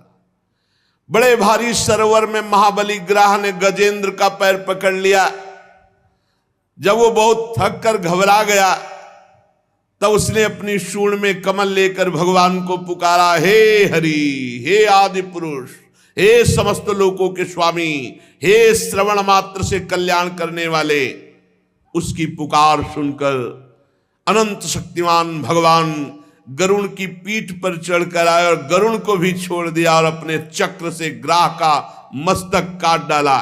बड़े भारी सरोवर में महाबली ग्राह ने गजेंद्र का पैर पकड़ लिया। जब वो बहुत थक कर घबरा गया तब उसने अपनी सूंड में कमल लेकर भगवान को पुकारा, हे हरि, हे आदि पुरुष, हे समस्त लोकों के स्वामी, हे श्रवण मात्र से कल्याण करने वाले। उसकी पुकार सुनकर अनंत शक्तिमान भगवान गरुण की पीठ पर चढ़कर आए और गरुण को भी छोड़ दिया और अपने चक्र से ग्राह का मस्तक काट डाला।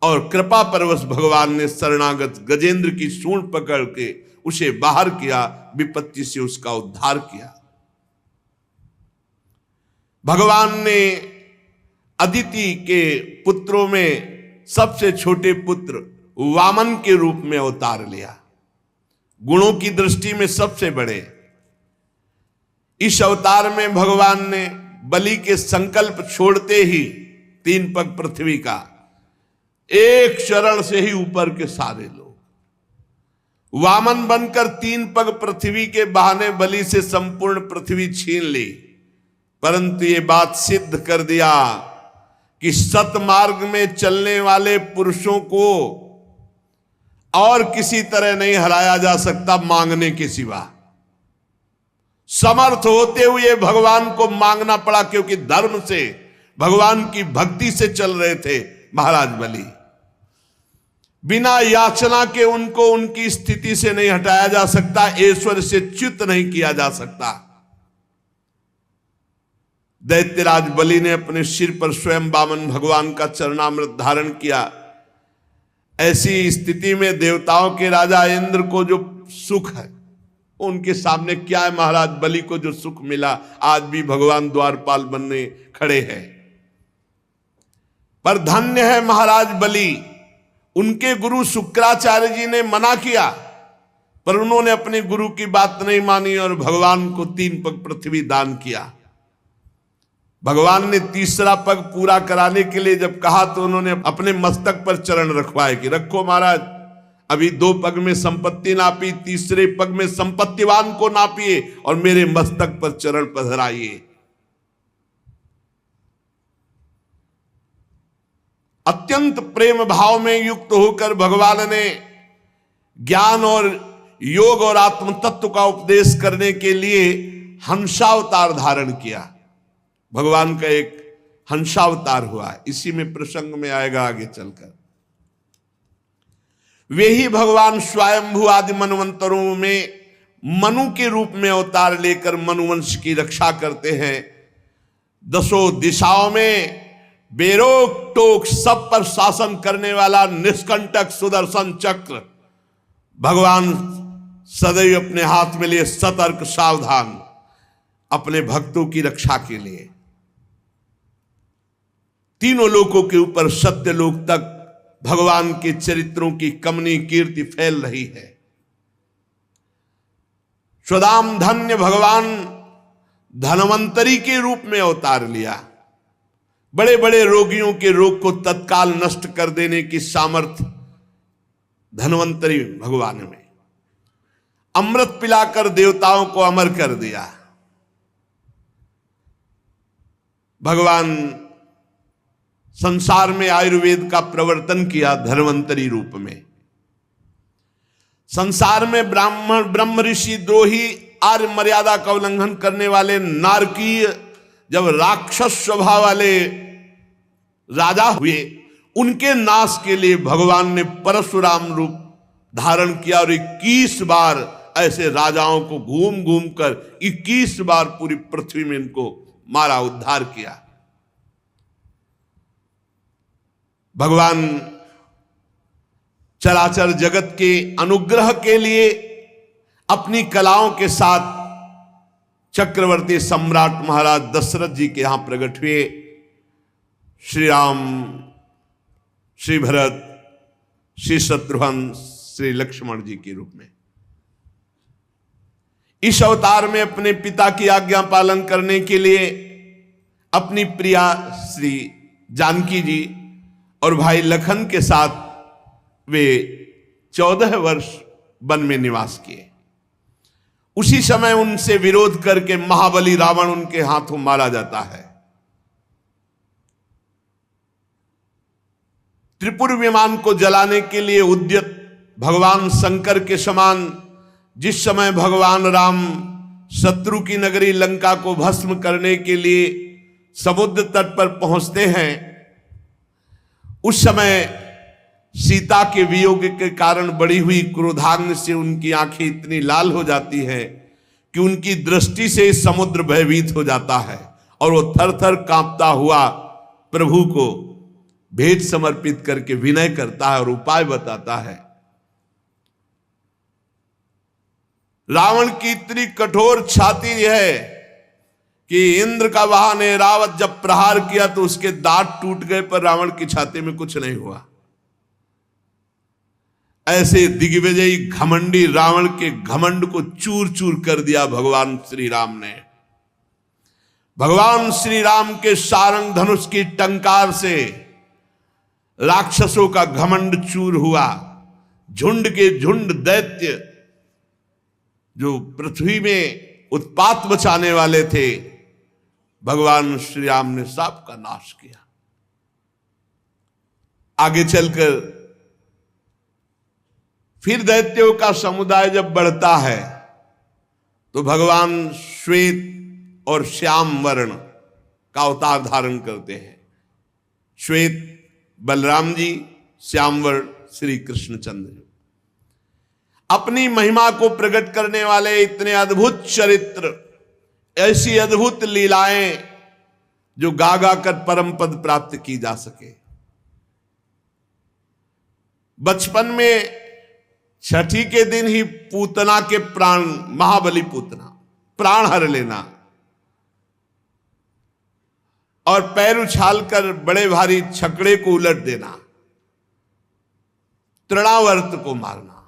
और कृपा परवश भगवान ने शरणागत गजेंद्र की सूंड पकड़ के उसे बाहर किया, विपत्ति से उसका उद्धार किया। भगवान ने अदिति के पुत्रों में सबसे छोटे पुत्र वामन के रूप में अवतार लिया, गुणों की दृष्टि में सबसे बड़े। इस अवतार में भगवान ने बलि के संकल्प छोड़ते ही 3 पग पृथ्वी का, एक चरण से ही ऊपर के सारे लोग वामन बनकर 3 पग पृथ्वी के बहाने बलि से संपूर्ण पृथ्वी छीन ली। परंतु ये बात सिद्ध कर दिया कि सतमार्ग में चलने वाले पुरुषों को और किसी तरह नहीं हराया जा सकता मांगने के सिवा। समर्थ होते हुए भगवान को मांगना पड़ा, क्योंकि धर्म से, भगवान की भक्ति से चल रहे थे महाराज बलि। बिना याचना के उनको उनकी स्थिति से नहीं हटाया जा सकता, ईश्वर से च्युत नहीं किया जा सकता। दैत्यराज बलि ने अपने सिर पर स्वयं वामन भगवान का चरणामृत धारण किया। ऐसी स्थिति में देवताओं के राजा इंद्र को जो सुख है, उनके सामने क्या है। महाराज बलि को जो सुख मिला, आज भी भगवान द्वारपाल बनने खड़े हैं। पर धन्य है महाराज बलि, उनके गुरु शुक्राचार्य जी ने मना किया, पर उन्होंने अपने गुरु की बात नहीं मानी और भगवान को 3 पग पृथ्वी दान किया। भगवान ने 3रा पग पूरा कराने के लिए जब कहा तो उन्होंने अपने मस्तक पर चरण रखवाए कि रखो महाराज, अभी 2 पग में संपत्ति नापी, 3रे पग में संपत्तिवान को नापिए और मेरे मस्तक पर चरण पधराइए। अत्यंत प्रेम भाव में युक्त होकर भगवान ने ज्ञान और योग और आत्म तत्व का उपदेश करने के लिए हंसावतार धारण किया। भगवान का एक हंसावतार हुआ, इसी में प्रसंग में आएगा आगे चलकर। वे ही भगवान स्वयंभू आदि मनवंतरों में मनु के रूप में अवतार लेकर मनुवंश की रक्षा करते हैं। 10 दिशाओं में बेरोक टोक सब पर शासन करने वाला निष्कंटक सुदर्शन चक्र भगवान सदैव अपने हाथ में लिए सतर्क सावधान अपने भक्तों की रक्षा के लिए। तीनों लोकों के ऊपर सत्य लोक तक भगवान के चरित्रों की कमनी कीर्ति फैल रही है। स्वदाम धन्य भगवान धनवंतरी के रूप में अवतार लिया। बड़े बड़े रोगियों के रोग को तत्काल नष्ट कर देने की सामर्थ्य धनवंतरी भगवान में। अमृत पिलाकर देवताओं को अमर कर दिया। भगवान संसार में आयुर्वेद का प्रवर्तन किया धन्वंतरी रूप में। संसार में ब्राह्मण ब्रह्म ऋषि द्रोही आर्य मर्यादा का उल्लंघन करने वाले नारकीय जब राक्षस स्वभाव वाले राजा हुए, उनके नाश के लिए भगवान ने परशुराम रूप धारण किया और 21 बार ऐसे राजाओं को घूम घूम कर 21 बार पूरी पृथ्वी में इनको मारा, उद्धार किया। भगवान चराचर जगत के अनुग्रह के लिए अपनी कलाओं के साथ चक्रवर्ती सम्राट महाराज दशरथ जी के यहां प्रकट हुए। श्री राम, श्री भरत, श्री शत्रुघ्न, श्री लक्ष्मण जी के रूप में इस अवतार में अपने पिता की आज्ञा पालन करने के लिए अपनी प्रिया श्री जानकी जी और भाई लखन के साथ वे 14 वर्ष वन में निवास किए। उसी समय उनसे विरोध करके महाबली रावण उनके हाथों मारा जाता है। त्रिपुर विमान को जलाने के लिए उद्यत भगवान शंकर के समान जिस समय भगवान राम शत्रु की नगरी लंका को भस्म करने के लिए समुद्र तट पर पहुंचते हैं, उस समय सीता के वियोग के कारण बढ़ी हुई क्रोधाग्नि से उनकी आंखें इतनी लाल हो जाती है कि उनकी दृष्टि से समुद्र भयभीत हो जाता है और वो थर थर कांपता हुआ प्रभु को भेंट समर्पित करके विनय करता है और उपाय बताता है। रावण की इतनी कठोर छाती है कि इंद्र का वाहन ऐरावत जब प्रहार किया तो उसके दांत टूट गए, पर रावण की छाती में कुछ नहीं हुआ। ऐसे दिग्विजयी घमंडी रावण के घमंड को चूर चूर कर दिया भगवान श्री राम ने। भगवान श्री राम के सारंग धनुष की टंकार से राक्षसों का घमंड चूर हुआ। झुंड के झुंड दैत्य जो पृथ्वी में उत्पात मचाने वाले थे, भगवान श्री राम ने सब का नाश किया। आगे चलकर फिर दैत्यों का समुदाय जब बढ़ता है तो भगवान श्वेत और श्याम वर्ण का अवतार धारण करते हैं। श्वेत बलराम जी, श्याम वर्ण श्री कृष्णचंद्र। अपनी महिमा को प्रकट करने वाले इतने अद्भुत चरित्र, ऐसी अद्भुत लीलाएं जो गा गा कर परम पद प्राप्त की जा सके। बचपन में छठी के दिन ही पूतना के प्राण, महाबली पूतना प्राण हर लेना और पैर उछालकर बड़े भारी छकड़े को उलट देना, तृणावर्त को मारना,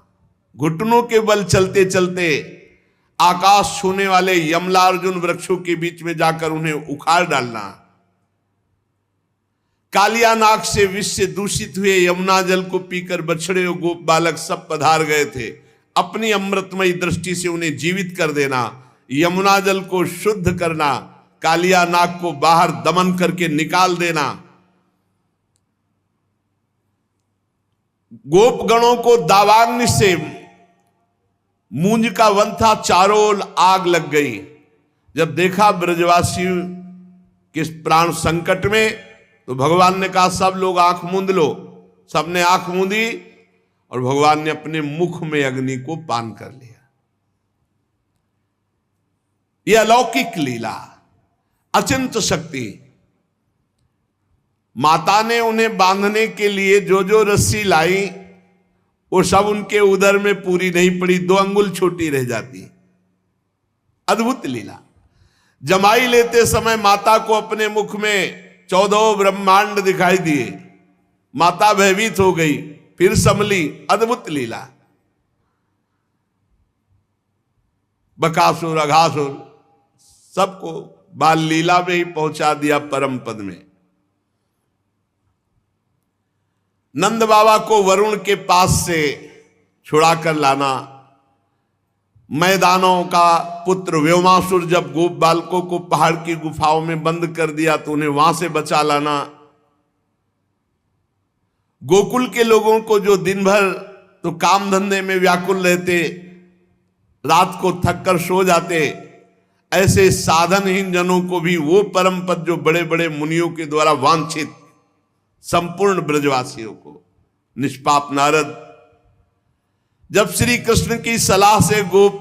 घुटनों के बल चलते चलते आकाश छूने वाले यमलार्जुन वृक्षों के बीच में जाकर उन्हें उखाड़ डालना, कालिया नाग से विष से दूषित हुए यमुना जल को पीकर बछड़े और गोप बालक सब पधार गए थे, अपनी अमृतमयी दृष्टि से उन्हें जीवित कर देना, यमुना जल को शुद्ध करना, कालिया नाग को बाहर दमन करके निकाल देना, गोप गणों को दावाग्नि से मूंज का वन था, चारों ओर आग लग गई। जब देखा ब्रजवासियों के प्राण संकट में तो भगवान ने कहा सब लोग आंख मूंद लो। सबने आंख मूंदी और भगवान ने अपने मुख में अग्नि को पान कर लिया। यह अलौकिक लीला, अचिंत शक्ति। माता ने उन्हें बांधने के लिए जो जो रस्सी लाई वो सब उनके उदर में पूरी नहीं पड़ी, 2 अंगुल छोटी रह जाती। अद्भुत लीला। जमाई लेते समय माता को अपने मुख में 14 ब्रह्मांड दिखाई दिए, माता भयभीत हो गई, फिर संभली। अद्भुत लीला। बकासुर, अघासुर सबको बाल लीला में ही पहुंचा दिया परम पद में। नंद बाबा को वरुण के पास से छुड़ा कर लाना, मैदानों का पुत्र व्योमासुर जब गोप बालकों को पहाड़ की गुफाओं में बंद कर दिया तो उन्हें वहां से बचा लाना, गोकुल के लोगों को जो दिन भर तो काम धंधे में व्याकुल रहते, रात को थक कर सो जाते, ऐसे साधनहीन जनों को भी वो परम पद जो बड़े बड़े मुनियों के द्वारा वांछित संपूर्ण ब्रजवासियों को। निष्पाप नारद जब श्री कृष्ण की सलाह से गोप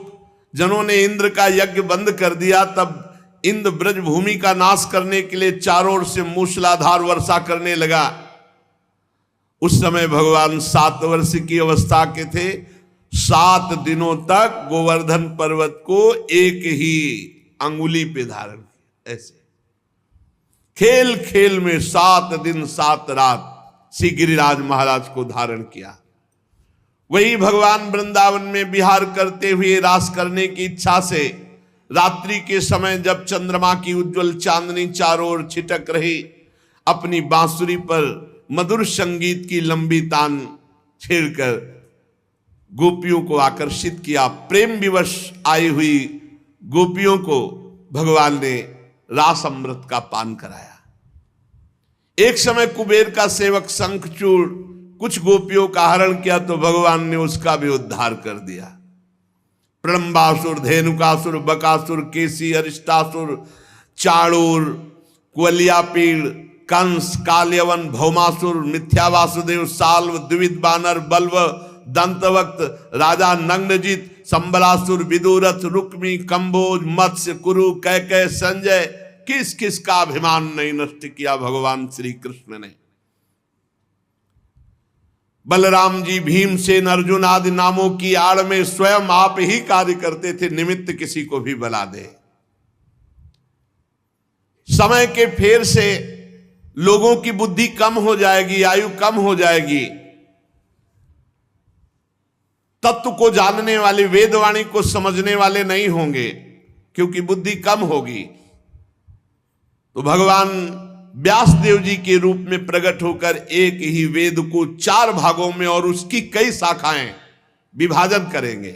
जनों ने इंद्र का यज्ञ बंद कर दिया, तब इंद्र ब्रज भूमि का नाश करने के लिए चारों ओर से मूसलाधार वर्षा करने लगा। उस समय भगवान 7 वर्ष की अवस्था के थे। 7 दिनों तक गोवर्धन पर्वत को एक ही अंगुली पे धारण किया। ऐसे खेल खेल में 7 दिन 7 रात श्री गिरिराज महाराज को धारण किया। वही भगवान वृंदावन में विहार करते हुए रास करने की इच्छा से रात्रि के समय जब चंद्रमा की उज्जवल चांदनी चारों ओर छिटक रही, अपनी बांसुरी पर मधुर संगीत की लंबी तान छेड़कर गोपियों को आकर्षित किया। प्रेम विवश आई हुई गोपियों को भगवान ने रास अमृत का पान कराया। एक समय कुबेर का सेवक शंखचूड़ कुछ गोपियों का हरण किया तो भगवान ने उसका भी उद्धार कर दिया। प्रलंबासुर, धेनुकासुर, बकासुर, केसी, अरिष्टासुर, चाणूर, कुवलियापीड़, कंस, काल्यवन, भौमासुर, मिथ्या वासुदेव, साल्व, द्विविध बानर, बल्व, दंतवक्त, राजा नग्नजित, संबलासुर, विदुरथ, रुक्मी, कंबोज, मत्स्य, कुरु, कैकय, संजय, किस किस का अभिमान नहीं नष्ट किया भगवान श्री कृष्ण ने। बलराम जी, भीमसेन, अर्जुन आदि नामों की आड़ में स्वयं आप ही कार्य करते थे, निमित्त किसी को भी बला दे। समय के फेर से लोगों की बुद्धि कम हो जाएगी, आयु कम हो जाएगी। तत्व को जानने वाले, वेदवाणी को समझने वाले नहीं होंगे, क्योंकि बुद्धि कम होगी। तो भगवान व्यासदेव जी के रूप में प्रकट होकर एक ही वेद को 4 भागों में और उसकी कई शाखाएं विभाजन करेंगे।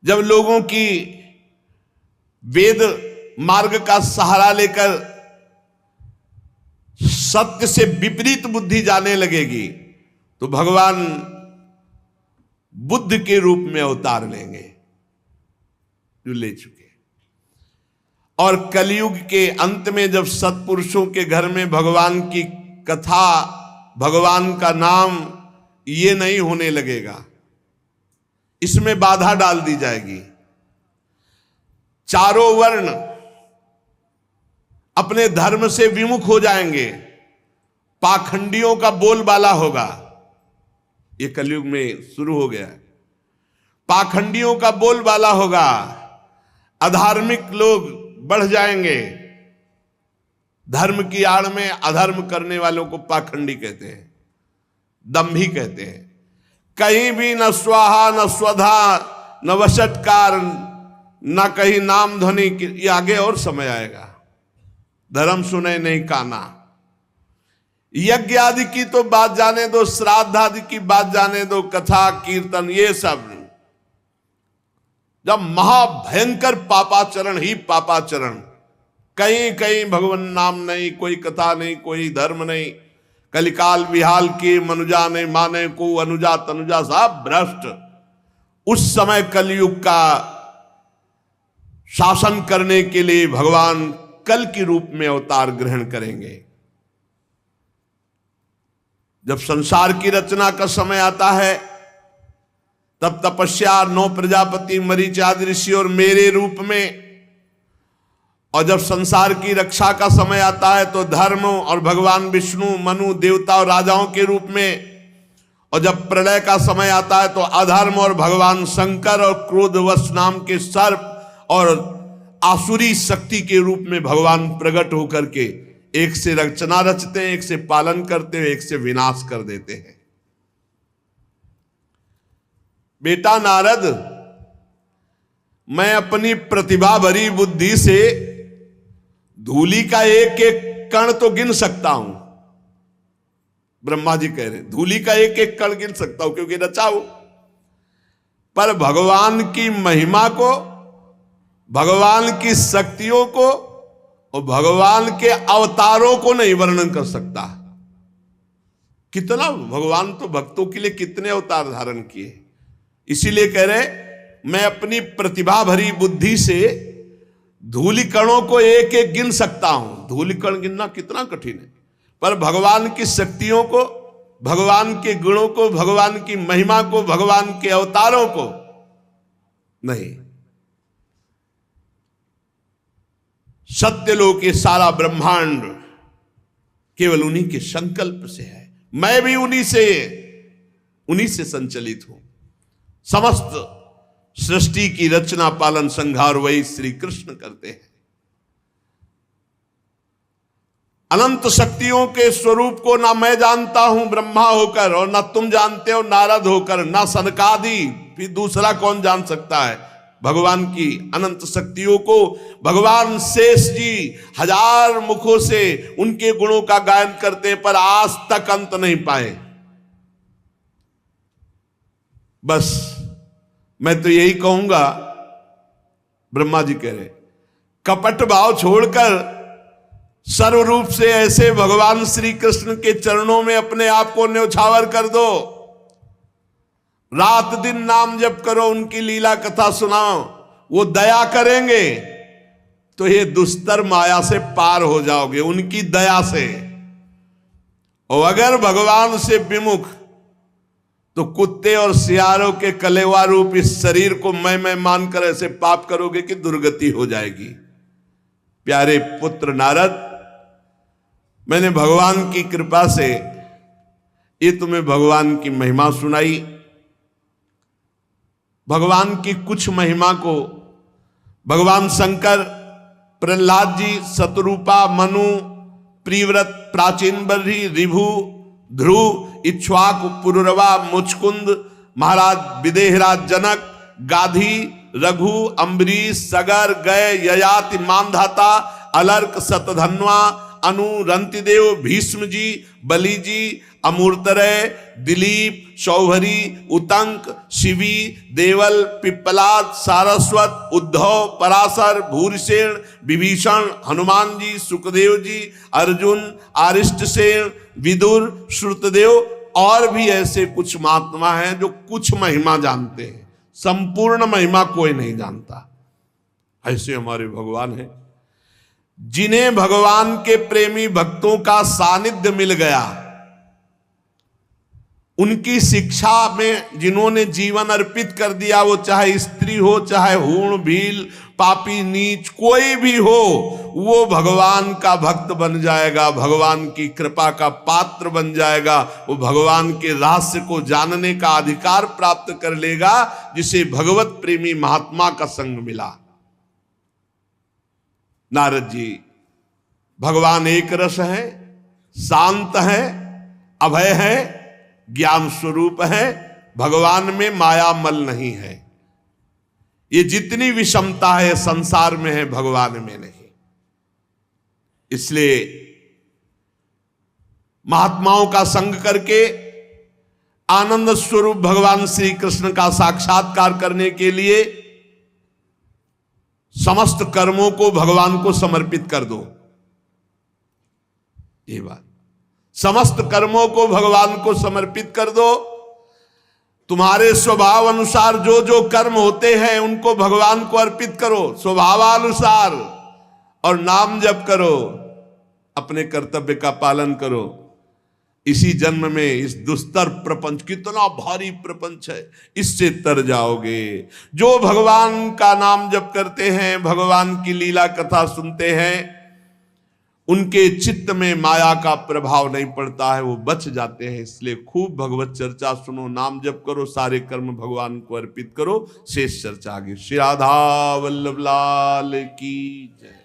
जब लोगों की वेद मार्ग का सहारा लेकर सत्य से विपरीत बुद्धि जाने लगेगी, तो भगवान बुद्ध के रूप में अवतार लेंगे, जो ले चुके। और कलयुग के अंत में जब सत्पुरुषों के घर में भगवान की कथा, भगवान का नाम ये नहीं होने लगेगा, इसमें बाधा डाल दी जाएगी। चारों वर्ण अपने धर्म से विमुख हो जाएंगे, पाखंडियों का बोलबाला होगा। ये कलयुग में शुरू हो गया है। पाखंडियों का बोलबाला होगा, अधार्मिक लोग बढ़ जाएंगे। धर्म की आड़ में अधर्म करने वालों को पाखंडी कहते हैं, दंभी कहते हैं। कहीं भी न स्वाहा, न स्वधा, न वशटकार, न कहीं नाम ध्वनि। ये आगे और समय आएगा। धर्म सुने नहीं काना। यज्ञ आदि की तो बात जाने दो, श्राद्ध आदि की बात जाने दो, कथा कीर्तन ये सब जब महाभयंकर पापाचरण ही पापाचरण, कहीं कहीं भगवान नाम नहीं, कोई कथा नहीं, कोई धर्म नहीं, कलिकाल विहाल की मनुजा ने माने को अनुजा तनुजा साहब भ्रष्ट। उस समय कलयुग का शासन करने के लिए भगवान कल के रूप में अवतार ग्रहण करेंगे। जब संसार की रचना का समय आता है, तब तपस्या 9 प्रजापति, मरीच आदि ऋषि और मेरे रूप में, और जब संसार की रक्षा का समय आता है तो धर्म और भगवान विष्णु, मनु, देवता और राजाओं के रूप में, और जब प्रलय का समय आता है तो अधर्म और भगवान शंकर और क्रोधवश नाम के सर्प और आसुरी शक्ति के रूप में भगवान प्रकट होकर के एक से रचना रचते हैं, एक से पालन करते हैं, एक से विनाश कर देते हैं। बेटा नारद, मैं अपनी प्रतिभा भरी बुद्धि से धूलि का एक एक कण तो गिन सकता हूं। ब्रह्मा जी कह रहे धूलि का एक एक कण गिन सकता हूं, क्योंकि रचा हूं। पर भगवान की महिमा को, भगवान की शक्तियों को और भगवान के अवतारों को नहीं वर्णन कर सकता। कितना भगवान तो भक्तों के लिए कितने अवतार धारण किए। इसीलिए कह रहे मैं अपनी प्रतिभा भरी बुद्धि से धूलिकणों को एक एक गिन सकता हूं, धूलिकण गिनना कितना कठिन है, पर भगवान की शक्तियों को, भगवान के गुणों को, भगवान की महिमा को, भगवान के अवतारों को नहीं। सत्यलोक के सारा ब्रह्मांड केवल उन्हीं के संकल्प से है, मैं भी उन्हीं से संचलित हूं। समस्त सृष्टि की रचना, पालन, संहार वही श्री कृष्ण करते हैं। अनंत शक्तियों के स्वरूप को ना मैं जानता हूं ब्रह्मा होकर, और ना तुम जानते हो नारद होकर, ना सनकादि, फिर दूसरा कौन जान सकता है भगवान की अनंत शक्तियों को। भगवान शेष जी 1000 मुखों से उनके गुणों का गायन करते हैं, पर आज तक अंत नहीं पाए। बस मैं तो यही कहूंगा, ब्रह्मा जी कह रहे, कपट भाव छोड़कर सर्व रूप से ऐसे भगवान श्री कृष्ण के चरणों में अपने आप को न्यौछावर कर दो। रात दिन नाम जप करो, उनकी लीला कथा सुनाओ, वो दया करेंगे तो ये दुस्तर माया से पार हो जाओगे उनकी दया से। और अगर भगवान से विमुख, तो कुत्ते और सियारों के कलेवा रूप इस शरीर को मैं मानकर ऐसे पाप करोगे कि दुर्गति हो जाएगी। प्यारे पुत्र नारद, मैंने भगवान की कृपा से ये तुम्हें भगवान की महिमा सुनाई। भगवान की कुछ महिमा को भगवान शंकर, प्रहलाद जी, शतरूपा, मनु, प्रिव्रत, प्राचीन बर्ही, ऋभु, ध्रुव, इक्ष्वाकु, पुरुरवा, मुचकुंद, महाराज विदेहराज जनक, गाधी, रघु, अम्बरीश, सगर, गय, ययाति, मानधाता, अलर्क, शतधन्वा, अनु, रंतिदेव, भीष्म जी, बलि जी, अमूर्तरय, दिलीप, शौभरी, उतंक, शिवी, देवल, पिप्पलाद, सारस्वत, उद्धव, पराशर, भूरिसेन, विभीषण, हनुमान जी, सुखदेव जी, अर्जुन, आरिष्टसेन, विदुर, श्रुतदेव, और भी ऐसे कुछ महात्मा हैं जो कुछ महिमा जानते हैं, संपूर्ण महिमा कोई नहीं जानता। ऐसे हमारे भगवान हैं जिन्हें भगवान के प्रेमी भक्तों का सानिध्य मिल गया, उनकी शिक्षा में जिन्होंने जीवन अर्पित कर दिया, वो चाहे स्त्री हो, चाहे हूण, भील, पापी, नीच, कोई भी हो, वो भगवान का भक्त बन जाएगा, भगवान की कृपा का पात्र बन जाएगा, वो भगवान के रहस्य को जानने का अधिकार प्राप्त कर लेगा, जिसे भगवत प्रेमी महात्मा का संग मिला। नारद जी, भगवान एक रस है, शांत है, अभय है, ज्ञान स्वरूप है, भगवान में माया मल नहीं है। ये जितनी विषमता है संसार में है, भगवान में नहीं। इसलिए महात्माओं का संग करके आनंद स्वरूप भगवान श्री कृष्ण का साक्षात्कार करने के लिए समस्त कर्मों को भगवान को समर्पित कर दो। ये बात, समस्त कर्मों को भगवान को समर्पित कर दो। तुम्हारे स्वभाव अनुसार जो जो कर्म होते हैं उनको भगवान को अर्पित करो स्वभावानुसार, और नाम जप करो, अपने कर्तव्य का पालन करो। इसी जन्म में इस दुस्तर प्रपंच, कितना भारी प्रपंच है, इससे तर जाओगे। जो भगवान का नाम जप करते हैं, भगवान की लीला कथा सुनते हैं, उनके चित्त में माया का प्रभाव नहीं पड़ता है, वो बच जाते हैं। इसलिए खूब भगवत चर्चा सुनो, नाम जप करो, सारे कर्म भगवान को अर्पित करो। शेष चर्चा आगे। श्री राधा वल्लभ लाल की जय।